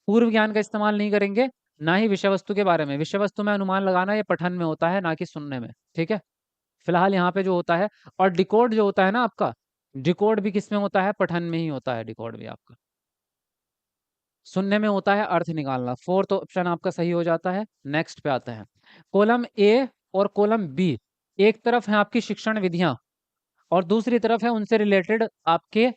पूर्व ज्ञान का इस्तेमाल नहीं करेंगे, ना ही विषय वस्तु के बारे में। विषय वस्तु में अनुमान लगाना ये पठन में होता है, ना कि सुनने में। ठीक है। फिलहाल यहाँ पे जो होता है, और डिकोड जो होता है ना आपका, डिकोड भी किस में होता है? पठन में ही होता है डिकोड भी आपका। सुनने में होता है अर्थ निकालना। फोर्थ ऑप्शन आपका सही हो जाता है। नेक्स्ट पे आते हैं। कॉलम ए और कॉलम बी, एक तरफ है आपकी शिक्षण विधियां, और दूसरी तरफ है उनसे रिलेटेड आपके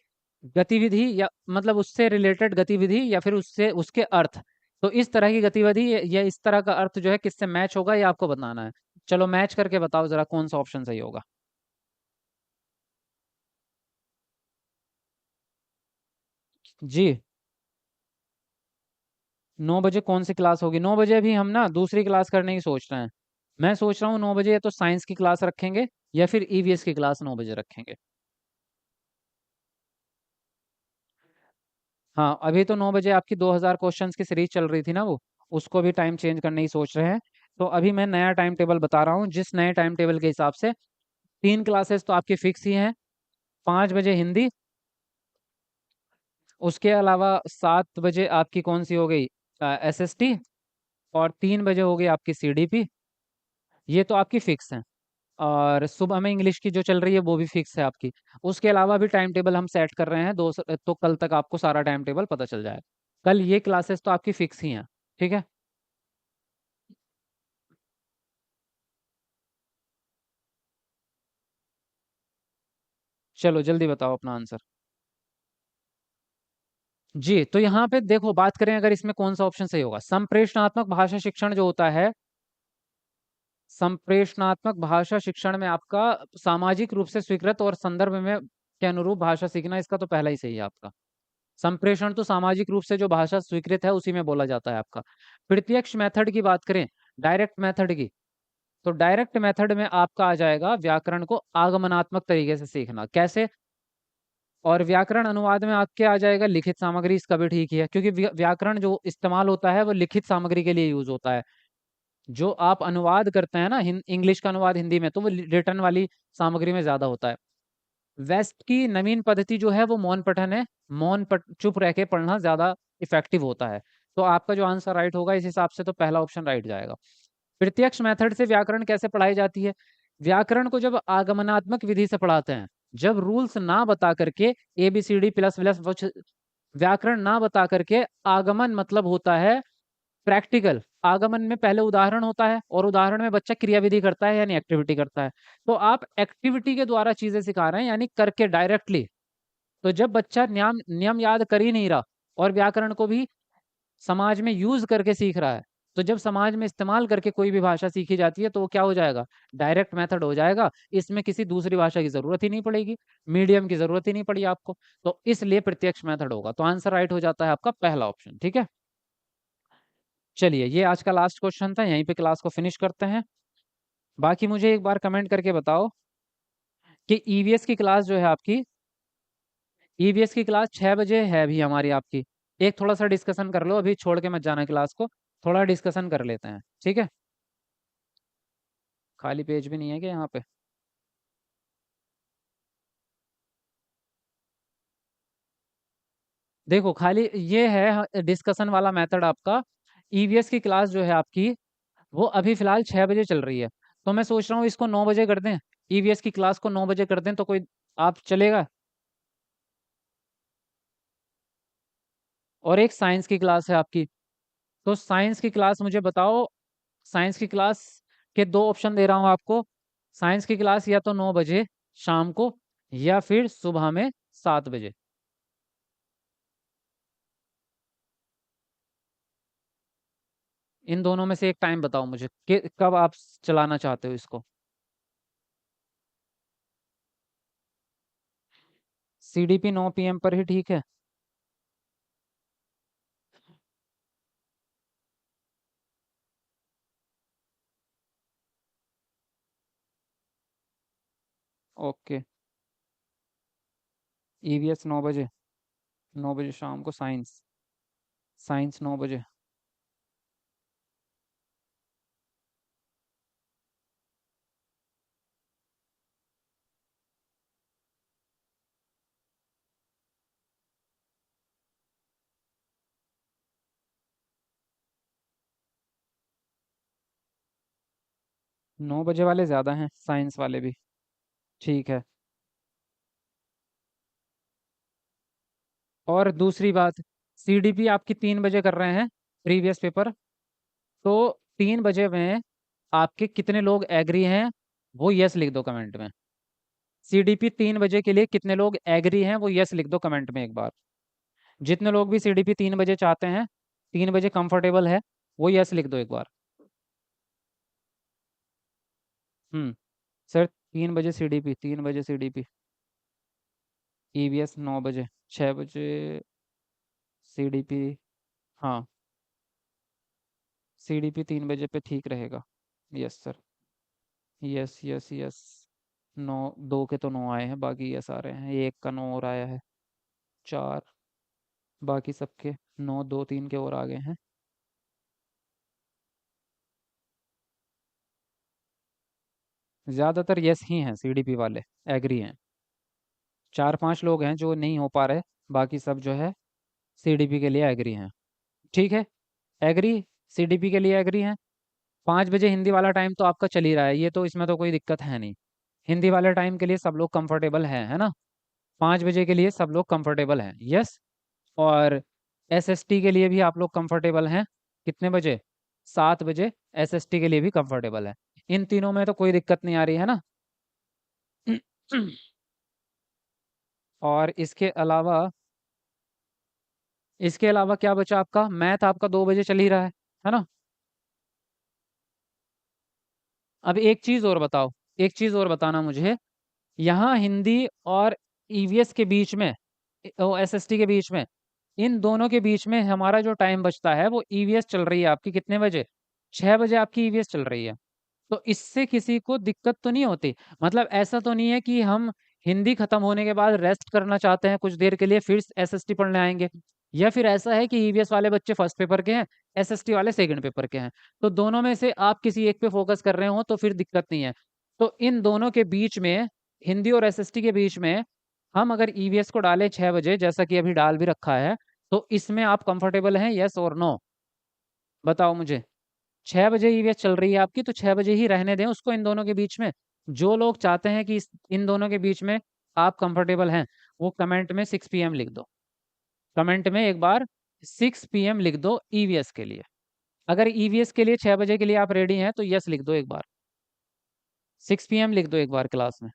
गतिविधि, या मतलब उससे रिलेटेड गतिविधि, या फिर उससे उसके अर्थ। तो इस तरह की गतिविधि या इस तरह का अर्थ जो है किससे मैच होगा, ये आपको बताना है। चलो मैच करके बताओ जरा कौन सा ऑप्शन सही होगा। जी। 9 बजे कौन सी क्लास होगी? 9 बजे अभी हम ना दूसरी क्लास करने की सोच रहे हैं। मैं सोच रहा हूँ 9 बजे या तो साइंस की क्लास रखेंगे, या फिर ईवीएस की क्लास 9 बजे रखेंगे। हाँ, अभी तो 9 बजे आपकी 2000 क्वेश्चंस की सीरीज चल रही थी ना वो, उसको भी टाइम चेंज करने की सोच रहे हैं। तो अभी मैं नया टाइम टेबल बता रहा हूँ, जिस नए टाइम टेबल के हिसाब से 3 क्लासेस तो आपकी फिक्स ही हैं। 5 बजे हिंदी, उसके अलावा 7 बजे आपकी कौन सी हो गई, एसएसटी, और 3 बजे हो गई आपकी सीडीपी। ये तो आपकी फिक्स है। और सुबह में इंग्लिश की जो चल रही है वो भी फिक्स है आपकी। उसके अलावा भी टाइम टेबल हम सेट कर रहे हैं, तो कल तक आपको सारा टाइम टेबल पता चल जाएगा। कल ये क्लासेस तो आपकी फिक्स ही हैं। ठीक है। चलो जल्दी बताओ अपना आंसर। जी, तो यहाँ पे देखो, बात करें अगर इसमें कौन सा ऑप्शन सही होगा। संप्रेषणात्मक भाषा शिक्षण जो होता है, संप्रेषणात्मक भाषा शिक्षण में आपका सामाजिक रूप से स्वीकृत और संदर्भ में के अनुरूप भाषा सीखना, इसका तो पहला ही सही है आपका। संप्रेषण तो सामाजिक रूप से जो भाषा स्वीकृत है उसी में बोला जाता है आपका। प्रत्यक्ष मेथड की बात करें, डायरेक्ट मेथड की, तो डायरेक्ट मेथड में आपका आ जाएगा व्याकरण को आगमनात्मक तरीके से सीखना। कैसे? और व्याकरण अनुवाद में आपके आ जाएगा लिखित सामग्री, इसका भी ठीक ही है, क्योंकि व्याकरण जो इस्तेमाल होता है वो लिखित सामग्री के लिए यूज होता है। जो आप अनुवाद करते हैं ना, इंग्लिश का अनुवाद हिंदी में, तो वो रिटर्न वाली सामग्री में ज्यादा होता है। वेस्ट की नवीन पद्धति जो है वो मौन पठन है। चुप रह के पढ़ना ज्यादा इफेक्टिव होता है। तो आपका जो आंसर राइट होगा इस हिसाब से, तो पहला ऑप्शन राइट जाएगा। प्रत्यक्ष मेथड से व्याकरण कैसे पढ़ाई जाती है? व्याकरण को जब आगमनात्मक विधि से पढ़ाते हैं, जब रूल्स ना बता करके, A B C D plus plus कुछ व्याकरण ना बता करके, आगमन मतलब होता है प्रैक्टिकल। आगमन में पहले उदाहरण होता है, और उदाहरण में बच्चा क्रियाविधि करता है यानी एक्टिविटी करता है। तो आप एक्टिविटी के द्वारा चीजें सिखा रहे हैं, यानी करके डायरेक्टली। तो जब बच्चा नियम नियम याद कर ही नहीं रहा, और व्याकरण को भी समाज में यूज करके सीख रहा है, तो जब समाज में इस्तेमाल करके कोई भी भाषा सीखी जाती है तो वो क्या हो जाएगा? डायरेक्ट मेथड हो जाएगा। इसमें किसी दूसरी भाषा की जरूरत ही नहीं पड़ेगी, मीडियम की जरूरत ही नहीं पड़ी आपको। तो इसलिए प्रत्यक्ष मेथड होगा। तो आंसर राइट हो जाता है आपका पहला ऑप्शन। ठीक है। चलिए, ये आज का लास्ट क्वेश्चन था, यहीं पे क्लास को फिनिश करते हैं। बाकी मुझे एक बार कमेंट करके बताओ कि ईवीएस की क्लास जो है आपकी, ईवीएस की क्लास 6 बजे है अभी हमारी आपकी। एक थोड़ा सा डिस्कशन कर लो, अभी छोड़ के मत जाना क्लास को, थोड़ा डिस्कशन कर लेते हैं। ठीक है। खाली पेज भी नहीं है क्या यहाँ पे? देखो खाली ये है डिस्कशन वाला मेथड आपका। ईवीएस की क्लास जो है आपकी, वो अभी फिलहाल 6 बजे चल रही है। तो मैं सोच रहा हूँ इसको 9 बजे कर दें। ईवीएस की क्लास को 9 बजे कर दें तो कोई आप चलेगा। और एक साइंस की क्लास है आपकी। तो साइंस की क्लास मुझे बताओ। साइंस की क्लास के दो ऑप्शन दे रहा हूँ आपको। साइंस की क्लास या तो 9 बजे शाम को, या फिर सुबह में 7 बजे। इन दोनों में से एक टाइम बताओ मुझे कि कब आप चलाना चाहते हो इसको। सीडीपी 9 PM पर ही ठीक है। ओके। ईवीएस 9 बजे। 9 बजे शाम को साइंस। साइंस 9 बजे। 9 बजे वाले ज़्यादा हैं, साइंस वाले भी। ठीक है। और दूसरी बात, सीडीपी आपकी 3 बजे कर रहे हैं प्रीवियस पेपर। तो 3 बजे में आपके कितने लोग एग्री हैं, वो यस लिख दो कमेंट में। सीडीपी 3 बजे के लिए कितने लोग एग्री हैं, वो यस लिख दो कमेंट में एक बार। जितने लोग भी सीडीपी 3 बजे चाहते हैं, 3 बजे कंफर्टेबल है, वो यस लिख दो एक बार। सर 3 बजे सीडीपी, 3 बजे सीडीपी। ईवीएस 9 बजे। 6 बजे सीडीपी। हाँ, सीडीपी 3 बजे पे ठीक रहेगा। Yes sir. Yes yes yes. नौ। दो के तो 9 आए हैं, बाकी यस आ रहे हैं, एक का 9 और आया है। 4। बाकी सबके 9, 2, 3 के और आ गए हैं। ज़्यादातर यस ही हैं, सीडीपी वाले एग्री हैं। 4-5 लोग हैं जो नहीं हो पा रहे, बाकी सब जो है सीडीपी के लिए एग्री हैं। ठीक है। एग्री। सीडीपी के लिए एग्री हैं। 5 बजे हिंदी वाला टाइम तो आपका चल ही रहा है, ये तो इसमें तो कोई दिक्कत है नहीं। हिंदी वाले टाइम के लिए सब लोग कंफर्टेबल हैं, है ना। 5 बजे के लिए सब लोग कंफर्टेबल हैं, यस। और एसएसटी के लिए भी आप लोग कंफर्टेबल हैं। कितने बजे? 7 बजे। एसएसटी के लिए भी कंफर्टेबल है। इन तीनों में तो कोई दिक्कत नहीं आ रही है ना। और इसके अलावा क्या बचा आपका? मैथ आपका 2 बजे चल ही रहा है ना। अब एक चीज और बताओ। एक चीज और बताना मुझे। यहाँ हिंदी और ईवीएस के बीच में, एसएसटी के बीच में, इन दोनों के बीच में हमारा जो टाइम बचता है वो ईवीएस चल रही है आपकी कितने बजे? 6 बजे आपकी ईवीएस चल रही है। तो इससे किसी को दिक्कत तो नहीं होती? मतलब ऐसा तो नहीं है कि हम हिंदी खत्म होने के बाद रेस्ट करना चाहते हैं कुछ देर के लिए, फिर एसएसटी पढ़ने आएंगे। या फिर ऐसा है कि ईवीएस वाले बच्चे फर्स्ट पेपर के हैं, एसएसटी वाले सेकंड पेपर के हैं। तो दोनों में से आप किसी एक पे फोकस कर रहे हो तो फिर दिक्कत नहीं है। तो इन दोनों के बीच में, हिंदी और एसएसटी के बीच में, हम अगर ईवीएस को डालें 6 बजे, जैसा कि अभी डाल भी रखा है, तो इसमें आप कंफर्टेबल हैं, यस और नो? बताओ मुझे। 6 बजे ईवीएस चल रही है आपकी, तो 6 बजे ही रहने दें उसको इन दोनों के बीच में। जो लोग चाहते हैं कि इन दोनों के बीच में आप कंफर्टेबल हैं, वो कमेंट में 6 PM लिख दो। कमेंट में एक बार 6 PM लिख दो ईवीएस के लिए। अगर ईवीएस के लिए 6 बजे के लिए आप रेडी हैं तो यस लिख दो एक बार। 6 PM लिख दो एक बार क्लास में।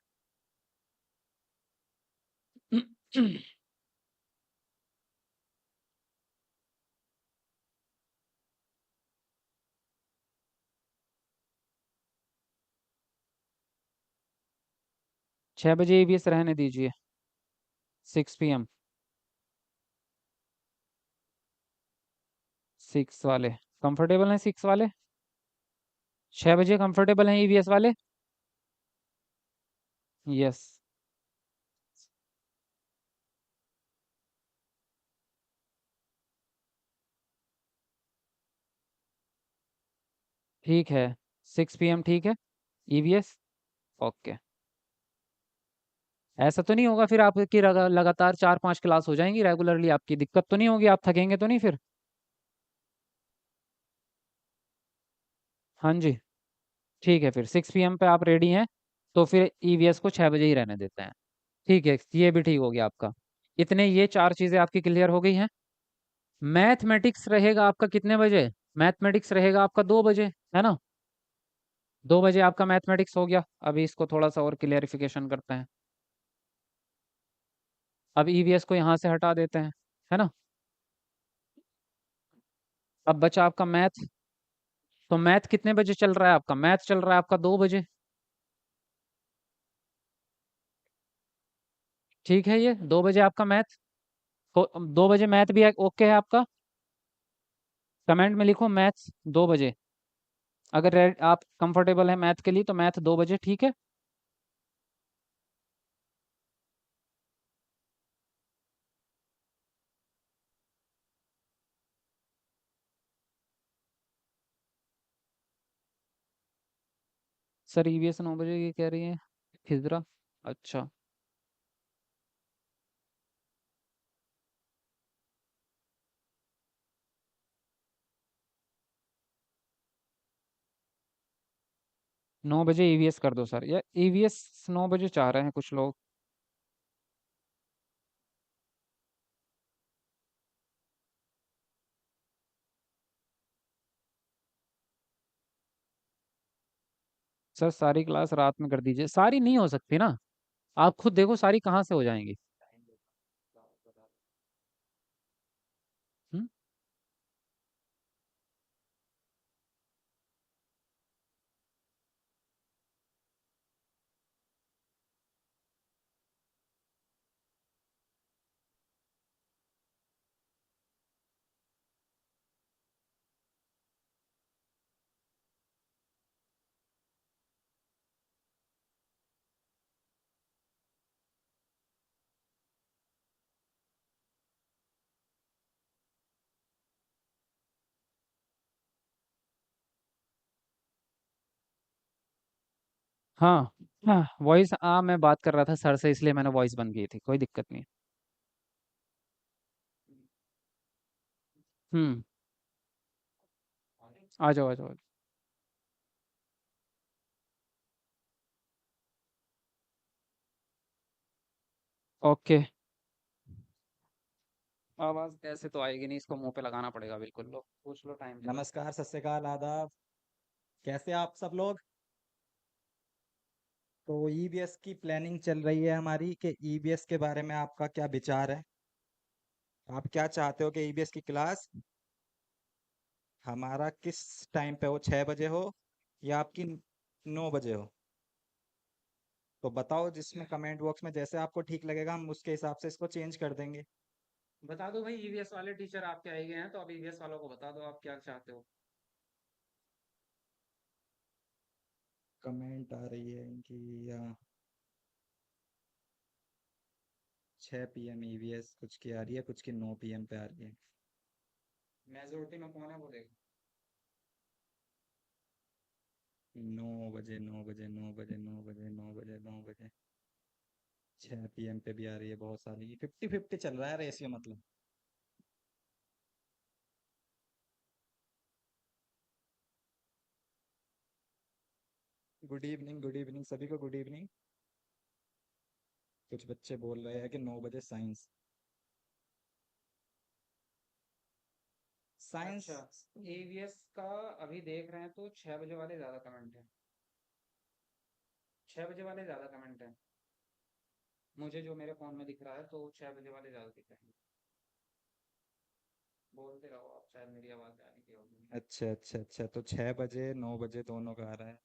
6 बजे ईवीएस रहने दीजिए। 6 PM। 6 वाले कंफर्टेबल हैं? 6 वाले 6 बजे कंफर्टेबल हैं ईवीएस वाले? यस। ठीक है। 6 PM ठीक है। ईवीएस। ओके। ऐसा तो नहीं होगा फिर आपकी लगातार 4-5 क्लास हो जाएंगी रेगुलरली, आपकी दिक्कत तो नहीं होगी, आप थकेंगे तो नहीं फिर? हाँ जी। ठीक है, फिर 6 PM पे आप रेडी हैं, तो फिर ईवीएस को 6 बजे ही रहने देते हैं। ठीक है, ये भी ठीक हो गया आपका। इतने ये 4 चीज़ें आपकी क्लियर हो गई हैं। मैथमेटिक्स रहेगा आपका कितने बजे? मैथमेटिक्स रहेगा आपका 2 बजे, है ना? 2 बजे आपका मैथमेटिक्स हो गया। अभी इसको थोड़ा सा और क्लियरिफिकेशन करते हैं। अब ईवीएस को यहाँ से हटा देते हैं, है ना? अब बचा आपका मैथ। तो मैथ कितने बजे चल रहा है आपका? मैथ चल रहा है आपका 2 बजे। ठीक है, ये 2 बजे आपका मैथ। 2 बजे मैथ भी ओके है आपका? कमेंट में लिखो मैथ्स 2 बजे। अगर आप कंफर्टेबल है मैथ के लिए तो मैथ 2 बजे, ठीक है। सर ईवीएस 9 बजे ये कह रही है खिजरा। अच्छा। 9 बजे ईवीएस कर दो सर, या ईवीएस 9 बजे चाह रहे हैं कुछ लोग। सर सारी क्लास रात में कर दीजिए, सारी नहीं हो सकती ना। आप खुद देखो सारी कहाँ से हो जाएंगी। हम्म। हाँ। हाँ वॉइस, मैं बात कर रहा था सर से, इसलिए मैंने वॉइस बंद की थी, कोई दिक्कत नहीं। हम्म। आ जाओ आ जाओ। ओके। आवाज ऐसे तो आएगी नहीं, इसको मुंह पे लगाना पड़ेगा बिल्कुल। लो पूछ लो, टाइम चलो।
नमस्कार, सत श्री अकाल, आदाब। कैसे आप सब लोग? तो ईबीएस की प्लानिंग चल रही है हमारी कि ईबीएस के बारे में आपका क्या विचार है? आप क्या चाहते हो कि ईबीएस की क्लास हमारा किस टाइम पे हो, 6 बजे हो या आपकी 9 बजे हो? तो बताओ, जिसमें कमेंट बॉक्स में जैसे आपको ठीक लगेगा हम उसके हिसाब से इसको चेंज कर देंगे।
बता दो भाई, ईवीएस वाले टीचर आपके आए गए हैं, तो अब ईवीएस वालों को बता दो आप क्या चाहते हो।
कमेंट आ रही है इनकी 6 PM ईवीएस, कुछ की आ रही है, कुछ की 9 PM पे आ रही है।
मेजोरिटी में कौन है वो देखो।
9 बजे, 9 बजे, 9 बजे, 9 बजे, 9 बजे, 9 बजे, 6 PM पे भी आ रही है बहुत सारी। 50-50 चल रहा है रेशियो मतलब। गुड इवनिंग, गुड इवनिंग सभी को, गुड इवनिंग। कुछ बच्चे बोल रहे हैं कि 9 बजे साइंस। साइंस।
अच्छा, ईवीएस का अभी देख रहे हैं तो 6 बजे वाले ज्यादा कमेंट है। 6 बजे वाले ज्यादा कमेंट है, मुझे जो मेरे फोन में दिख रहा है तो 6 बजे वाले ज्यादा दिख रहे हैं। बोलते रहो आप, शायद मेरी आवाज आ रही की होगी।
अच्छा अच्छा अच्छा, तो 6 बजे 9 बजे दोनों का आ रहा है।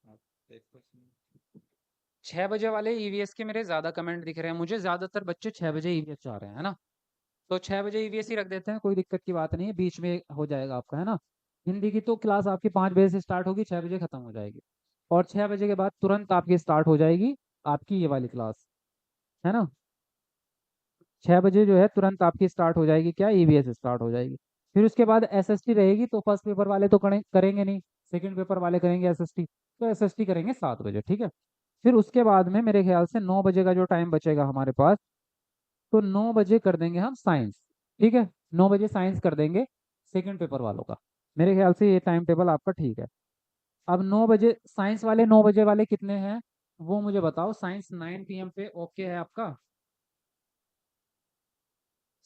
आप देखो इसमें।
6 बजे वाले ईवीएस के मेरे ज्यादा कमेंट दिख रहे हैं मुझे, ज्यादातर बच्चे 6 बजे ईवीएस चाह रहे हैं, है ना? तो 6 बजे ईवीएस ही रख देते हैं, कोई दिक्कत की बात नहीं है, बीच में हो जाएगा आपका, है ना? हिंदी की तो क्लास आपकी 5 बजे से स्टार्ट होगी, 6 बजे खत्म हो जाएगी। और 6 बजे के बाद तुरंत आपकी स्टार्ट हो जाएगी आपकी ये वाली क्लास, है ना? 6 बजे जो है तुरंत आपकी स्टार्ट हो जाएगी, क्या, ईवीएस स्टार्ट हो जाएगी। फिर उसके बाद एसएसटी रहेगी, तो फर्स्ट पेपर वाले तो करेंगे नहीं, सेकंड पेपर वाले करेंगे एसएसटी, तो एसएसटी करेंगे 7 बजे, ठीक है। फिर उसके बाद में मेरे ख्याल से 9 बजे का जो टाइम बचेगा हमारे पास, तो 9 बजे कर देंगे हम साइंस। ठीक है, 9 बजे साइंस कर देंगे सेकंड पेपर वालों का। मेरे ख्याल से ये टाइम टेबल आपका ठीक है। अब 9 बजे साइंस वाले, 9 बजे वाले कितने हैं वो मुझे बताओ। साइंस 9 PM पे ओके है आपका?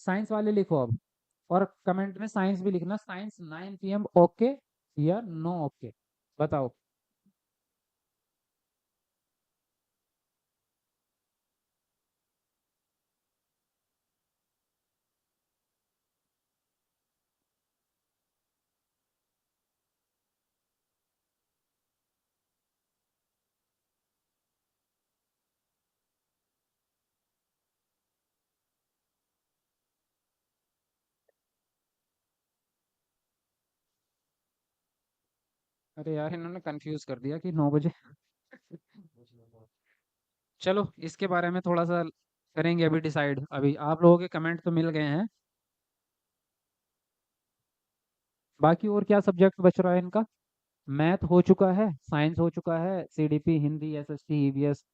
साइंस वाले लिखो अब, और कमेंट में साइंस भी लिखना, साइंस 9 PM ओके या नो ओके, बताओ। अरे यार, इन्होंने कंफ्यूज कर दिया कि 9 बजे। चलो, इसके बारे में थोड़ा सा करेंगे अभी डिसाइड। अभी आप लोगों के कमेंट तो मिल गए हैं। बाकी और क्या सब्जेक्ट बच रहा है इनका? मैथ हो चुका है, साइंस हो चुका है, सीडीपी, हिंदी, एसएसटी, ईवीएस,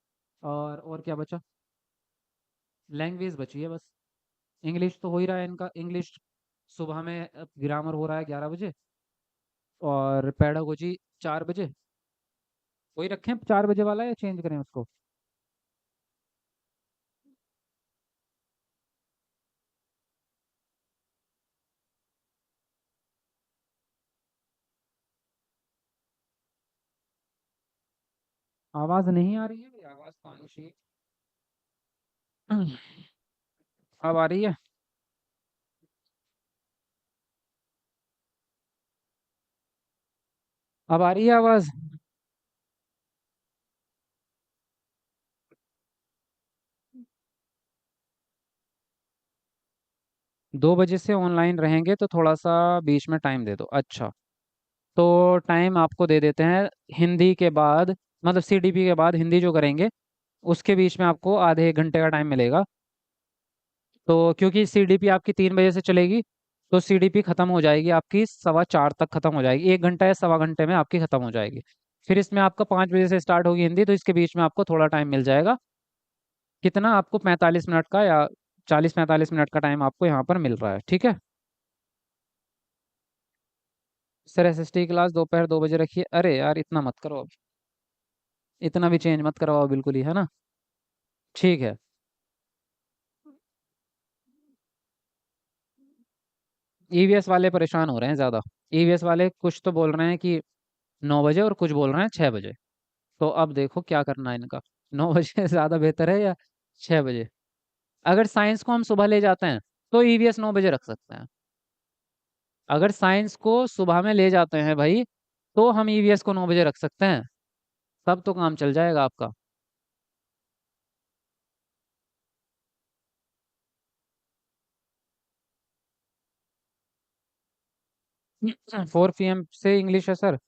और क्या बचा? लैंग्वेज बची है बस। इंग्लिश तो हो ही रहा है इनका। इंग्लिश सुबह में, ग्रामर हो रहा है 11 बजे, और पेडागोजी 4 बजे। वही रखें 4 बजे वाला, या चेंज करें उसको? आवाज नहीं आ रही है भाई, आवाज तो आनी चाहिए। अब आ रही है? अब आ रही है आवाज? 2 बजे से ऑनलाइन रहेंगे तो थोड़ा सा बीच में टाइम दे दो। अच्छा, तो टाइम आपको दे देते हैं हिंदी के बाद, मतलब सीडीपी के बाद हिंदी जो करेंगे उसके बीच में आपको आधे 1 घंटे का टाइम मिलेगा। तो क्योंकि सीडीपी आपकी 3 बजे से चलेगी, तो सीडीपी खत्म हो जाएगी आपकी 4:15 तक, खत्म हो जाएगी 1 घंटा या सवा घंटे में आपकी खत्म हो जाएगी। फिर इसमें आपका 5 बजे से स्टार्ट होगी हिंदी, तो इसके बीच में आपको थोड़ा टाइम मिल जाएगा। कितना आपको? 45 मिनट का, या 40-45 मिनट का टाइम आपको यहाँ पर मिल रहा है। ठीक है सर, एसएसटी क्लास दोपहर 2 बजे रखिए। अरे यार, इतना मत करो अब, इतना भी चेंज मत करवाओ बिल्कुल ही, है ना? ठीक है। ईवीएस वाले परेशान हो रहे हैं ज़्यादा। ईवीएस वाले कुछ तो बोल रहे हैं कि 9 बजे, और कुछ बोल रहे हैं 6 बजे। तो अब देखो क्या करना है इनका। 9 बजे ज़्यादा बेहतर है, या 6 बजे? अगर साइंस को हम सुबह ले जाते हैं तो ईवीएस 9 बजे रख सकते हैं। अगर साइंस को सुबह में ले जाते हैं भाई, तो हम ईवीएस को 9 बजे रख सकते हैं। तब तो काम चल जाएगा आपका। 4 PM से इंग्लिश है सर।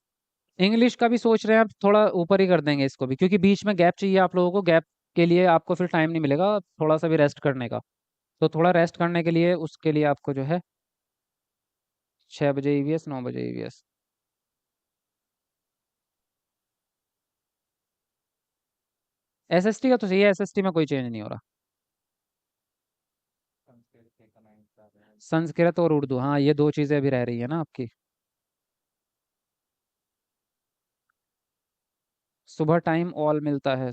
इंग्लिश का भी सोच रहे हैं, अब थोड़ा ऊपर ही कर देंगे इसको भी, क्योंकि बीच में गैप चाहिए आप लोगों को। गैप के लिए आपको फिर टाइम नहीं मिलेगा थोड़ा सा भी रेस्ट करने का। तो थोड़ा रेस्ट करने के लिए, उसके लिए आपको जो है 6 बजे ईवीएस, 9 बजे ईवीएस। एसएसटी का तो सही है, एसएसटी में कोई चेंज नहीं हो रहा। संस्कृत और उर्दू, हाँ, ये दो चीज़ें अभी रह रही है ना आपकी। सुबह टाइम ऑल मिलता है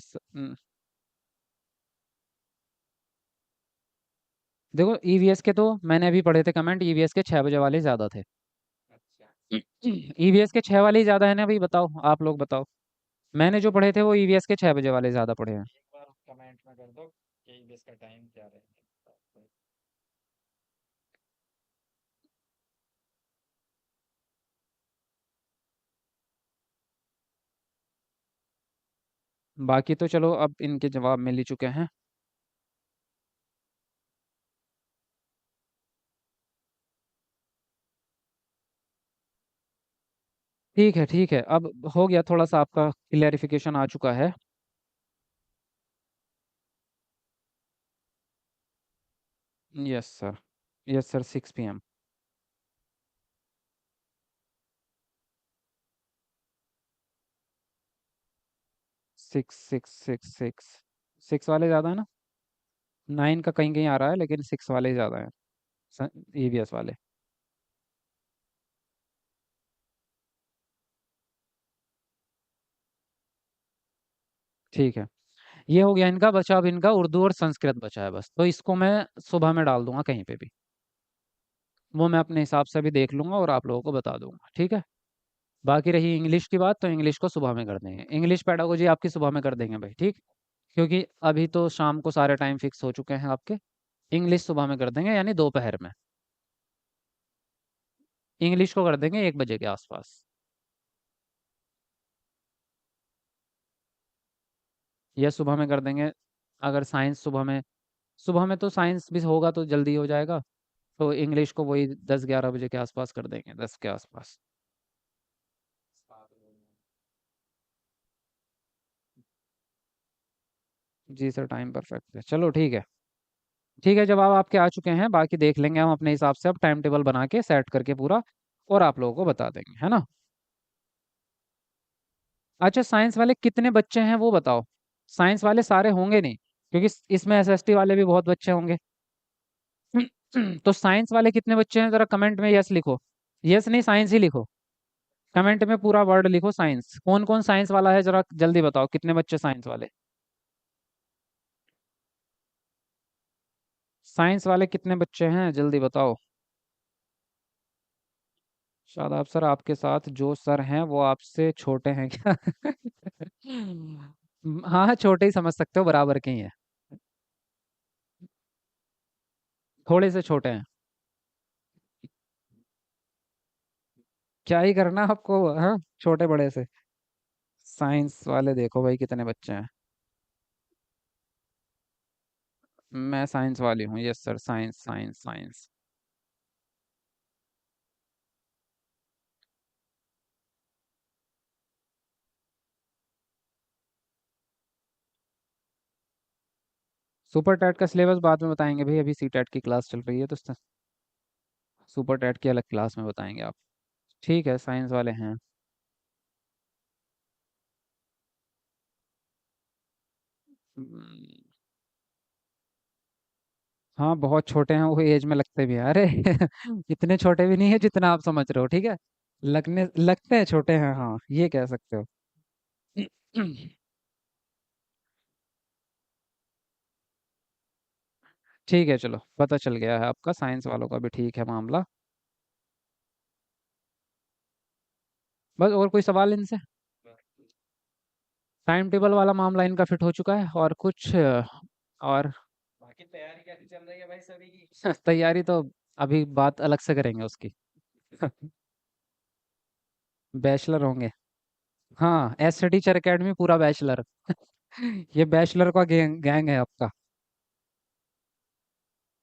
देखो, ईवीएस के तो मैंने अभी पढ़े थे कमेंट, ईवीएस के 6 बजे वाले ज़्यादा थे। ईवीएस के 6 वाले ही ज़्यादा है ना भाई? बताओ, आप लोग बताओ। मैंने जो पढ़े थे वो ईवीएस के 6 बजे वाले ज़्यादा पढ़े हैं।
एक बार कमेंट में कर दो कि इसका टाइम क्या रहेगा।
बाकी तो चलो, अब इनके जवाब मिल ही चुके हैं। ठीक है, ठीक है, अब हो गया, थोड़ा सा आपका क्लियरिफिकेशन आ चुका है। Yes sir, yes sir, 6 PM। Six six six six, six वाले ज़्यादा है ना। नाइन का कहीं कहीं आ रहा है, लेकिन सिक्स वाले ही ज़्यादा है, ईवीएस वाले। ठीक है, ये हो गया इनका। बचा अब इनका उर्दू और संस्कृत बचा है बस, तो इसको मैं सुबह में डाल दूंगा कहीं पे भी। वो मैं अपने हिसाब से भी देख लूंगा और आप लोगों को बता दूंगा, ठीक है। बाकी रही इंग्लिश की बात, तो इंग्लिश को सुबह में कर देंगे। इंग्लिश पेडागोजी आपकी सुबह में कर देंगे भाई, ठीक। क्योंकि अभी तो शाम को सारे टाइम फिक्स हो चुके हैं आपके। इंग्लिश सुबह में कर देंगे, यानी दोपहर में। इंग्लिश को कर देंगे 1 बजे के आसपास, या सुबह में कर देंगे। अगर साइंस सुबह में तो साइंस भी होगा तो जल्दी हो जाएगा। तो इंग्लिश को वही 10-11 बजे के आसपास कर देंगे, 10 के आसपास। जी सर, टाइम परफेक्ट है, चलो ठीक है। ठीक है, जवाब आपके आ चुके हैं, बाकी देख लेंगे हम अपने हिसाब से अब टाइम टेबल बना के सेट करके पूरा, और आप लोगों को बता देंगे, है ना। अच्छा, साइंस वाले कितने बच्चे हैं वो बताओ। साइंस वाले सारे होंगे नहीं, क्योंकि इसमें एसएसटी वाले भी बहुत बच्चे होंगे। तो साइंस वाले कितने बच्चे हैं, जरा कमेंट में यस लिखो। यस नहीं, साइंस ही लिखो। कमेंट में पूरा वर्ड लिखो साइंस। कौन कौन साइंस वाला है, जरा जल्दी बताओ कितने बच्चे साइंस वाले। साइंस वाले कितने बच्चे हैं, जल्दी बताओ। शादाब सर, आपके साथ जो सर हैं वो आपसे छोटे हैं क्या? हाँ हाँ, छोटे ही समझ सकते हो, बराबर के ही है। थोड़े से छोटे हैं। क्या ही करना आपको, हाँ, छोटे बड़े से। साइंस वाले देखो भाई कितने बच्चे हैं। मैं साइंस वाली हूँ, yes sir, science science science. Super TET का सिलेबस बाद में बताएंगे भाई, अभी सी टैट की क्लास चल रही है, तो सुपर टैट की अलग क्लास में बताएंगे आप। ठीक है, साइंस वाले हैं। हम्म, हाँ बहुत छोटे हैं वो, एज में लगते भी हैं, अरे इतने छोटे भी नहीं है जितना आप समझ रहे हो, ठीक है। लगते हैं छोटे हैं, हाँ ये कह सकते हो। ठीक है, चलो पता चल गया है आपका, साइंस वालों का भी ठीक है मामला। बस और कोई सवाल इनसे। टाइम टेबल वाला मामला इनका फिट हो चुका है, और कुछ और।
बाकी तैयारी कैसी चल रही है भाई सभी की?
तैयारी तो अभी बात अलग से करेंगे उसकी। बैचलर होंगे। हाँ, एस टीचर एकेडमी पूरा बैचलर। ये बैचलर का गैंग गैंग है आपका।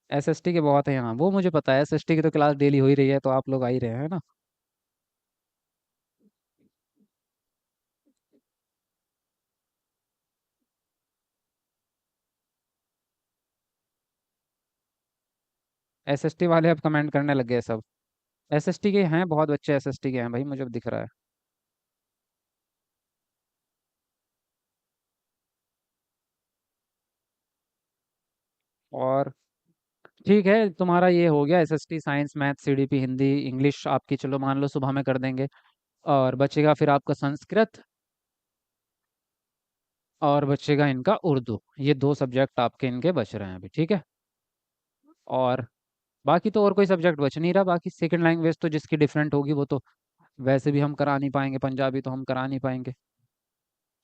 एसएसटी के बहुत है यहाँ, वो मुझे पता है, एसएसटी की तो क्लास डेली हो ही रही है, तो आप लोग आ ही रहे हैं ना। एसएसटी वाले अब कमेंट करने लग गए सब। एसएसटी के हैं बहुत बच्चे, एसएसटी के हैं भाई, मुझे अब दिख रहा है। और ठीक है, तुम्हारा ये हो गया SST, science, math, CDP, Hindi, English आपकी, चलो मान लो सुबह में कर देंगे। और बचेगा फिर आपका संस्कृत, और बचेगा इनका उर्दू। ये दो सब्जेक्ट आपके इनके बच रहे हैं अभी, ठीक है। और बाकी तो और कोई सब्जेक्ट बच नहीं रहा, बाकी सेकंड लैंग्वेज तो जिसकी डिफरेंट होगी वो तो वैसे भी हम करा नहीं पाएंगे, पंजाबी तो हम करा नहीं पाएंगे।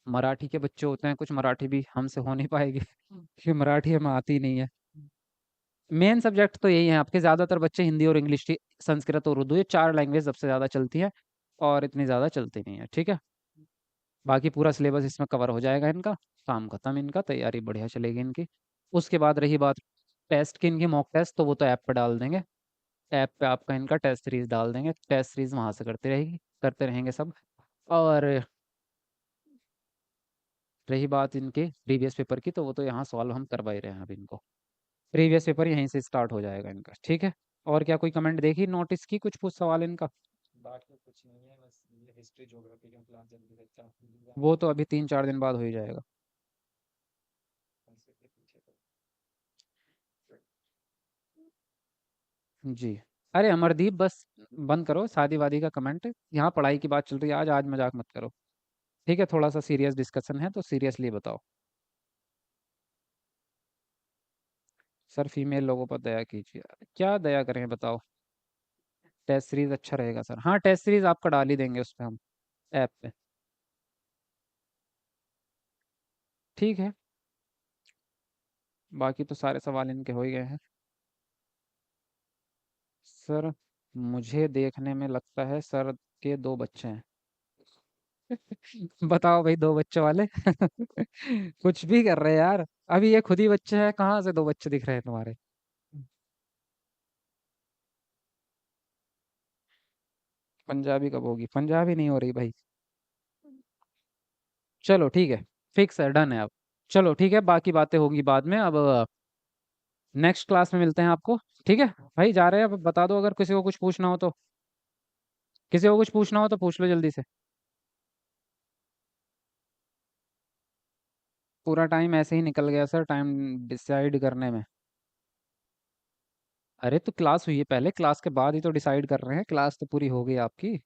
मराठी के बच्चे होते हैं कुछ, मराठी भी हमसे हो नहीं पाएगी, क्योंकि मराठी हमें आती ही नहीं है। मेन सब्जेक्ट तो यही है आपके, ज़्यादातर बच्चे हिंदी और इंग्लिश की, संस्कृत और उर्दू, ये चार लैंग्वेज सबसे ज़्यादा चलती है, और इतनी ज़्यादा चलती नहीं है, ठीक है। बाकी पूरा सिलेबस इसमें कवर हो जाएगा इनका। काम खत्म, इनका तैयारी बढ़िया चलेगी इनकी। उसके बाद रही बात टेस्ट की, इनकी मॉक टेस्ट तो वो तो ऐप पे डाल देंगे। ऐप पे आपका इनका टेस्ट सीरीज डाल देंगे, टेस्ट सीरीज वहाँ से करते रहेंगे सब। और रही बात इनके प्रीवियस पेपर की, तो वो तो यहाँ सॉल्व हम करवा ही रहे हैं अब इनको। प्रीवियस पेपर यहीं से स्टार्ट हो जाएगा इनका, ठीक है। और क्या कोई कमेंट देखी नोटिस की, कुछ पूछ सवाल इनका।
बाकी कुछ नहीं है, बस हिस्ट्री ज्योग्राफी का क्लास जल्दी से स्टार्ट कीजिए
वो तो अभी 3-4 दिन बाद हो ही जाएगा।
पैसे के पीछे तो।
जी। अरे अमरदीप, बस बंद करो शादी वादी का कमेंट। यहाँ पढ़ाई की बात चल रही है, आज आज मजाक मत करो। ठीक है, थोड़ा सा सीरियस डिस्कशन है तो सीरियसली बताओ। सर फीमेल लोगों पर दया कीजिए। क्या दया करें बताओ। टेस्ट सीरीज अच्छा रहेगा सर। हाँ, टेस्ट सीरीज आपका डाल ही देंगे उस पर हम, ऐप पे। ठीक है, बाकी तो सारे सवाल इनके हो ही गए हैं। सर मुझे देखने में लगता है सर के 2 बच्चे हैं। बताओ भाई, 2 बच्चों वाले। कुछ भी कर रहे हैं यार। अभी ये खुद ही बच्चे हैं, कहाँ से 2 बच्चे दिख रहे हैं तुम्हारे। पंजाबी कब होगी? पंजाबी नहीं हो रही भाई। चलो ठीक है, फिक्स है, डन है अब। चलो ठीक है, बाकी बातें होंगी बाद में। अब नेक्स्ट क्लास में मिलते हैं आपको। ठीक है भाई, जा रहे हैं अब। बता दो अगर किसी को कुछ पूछना हो तो। किसी को कुछ पूछना हो तो पूछ लो जल्दी से। पूरा टाइम ऐसे ही निकल गया सर, टाइम डिसाइड करने में। अरे तो क्लास हुई है पहले, क्लास के बाद ही तो डिसाइड कर रहे हैं। क्लास तो पूरी हो गई आपकी।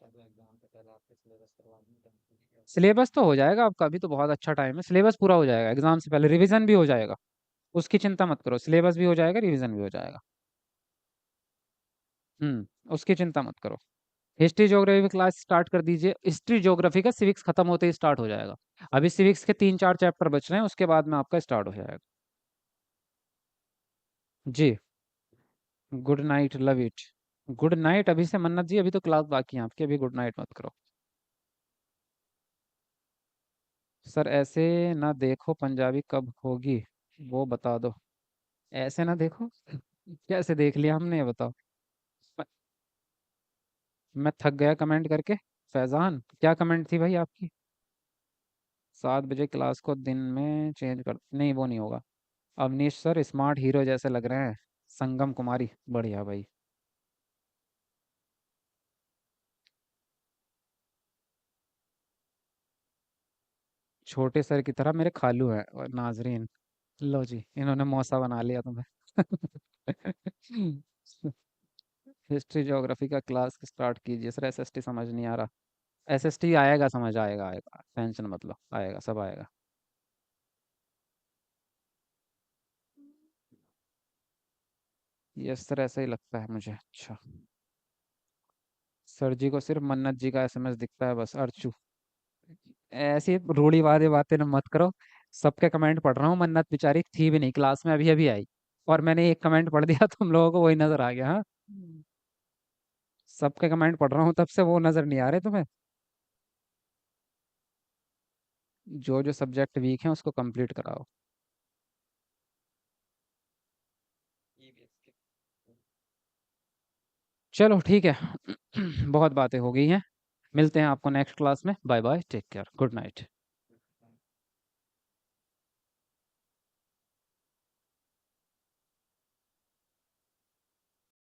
चलो एग्जाम से पहले आपके सिलेबस करवा दूँ।
सिलेबस तो हो जाएगा आपका, अभी तो बहुत अच्छा टाइम है। सिलेबस पूरा हो जाएगा, एग्जाम से पहले रिवीजन भी हो जाएगा। उसकी चिंता मत करो, सिलेबस भी हो जाएगा, रिवीजन भी हो जाएगा। उसकी चिंता मत करो। हिस्ट्री ज्योग्राफी क्लास स्टार्ट कर दीजिए। हिस्ट्री ज्योग्राफी का सिविक्स खत्म होते ही स्टार्ट हो जाएगा। अभी सिविक्स के 3-4 चैप्टर बच रहे हैं, उसके बाद में आपका स्टार्ट हो जाएगा। जी। Good night, love it. Good night अभी से मन्नत जी, अभी तो क्लास बाकी है आपकी, अभी गुड नाइट मत करो। सर ऐसे ना देखो, पंजाबी कब होगी वो बता दो। ऐसे ना देखो। कैसे देख लिया हमने, ये बताओ। मैं मैं थक गया कमेंट करके। फैजान, क्या कमेंट थी भाई आपकी? 7 बजे क्लास को दिन में चेंज कर, नहीं वो नहीं होगा। अवनीश सर स्मार्ट हीरो जैसे लग रहे हैं। संगम कुमारी, बढ़िया भाई। छोटे सर की तरह मेरे खालू हैं और नाजरीन। लो जी, इन्होंने मौसा बना लिया तुम्हें। हिस्ट्री ज्योग्राफी का क्लास स्टार्ट कीजिए सर, एसएसटी समझ नहीं आ रहा। एसएसटी आएगा, समझ आएगा, आएगा, टेंशन मत लो, आएगा, सब आएगा। यस सर, ऐसा ही लगता है मुझे। अच्छा। सर जी को सिर्फ मन्नत जी का एसएमएस दिखता है बस, अर्चू। ऐसी रूढ़िवादी बातें न मत करो। सबके कमेंट पढ़ रहा हूँ, मन्नत बेचारी थी भी नहीं क्लास में, अभी अभी आई। और मैंने एक कमेंट पढ़ दिया, तुम लोगों को वही नजर आ गया। हाँ, सबके कमेंट पढ़ रहा हूँ तब से, वो नजर नहीं आ रहे तुम्हें। जो जो सब्जेक्ट वीक है उसको कंप्लीट कराओ।
ईवीएस के।
चलो ठीक है। बहुत बातें हो गई हैं। मिलते हैं आपको नेक्स्ट क्लास में। Bye bye, take care, good night.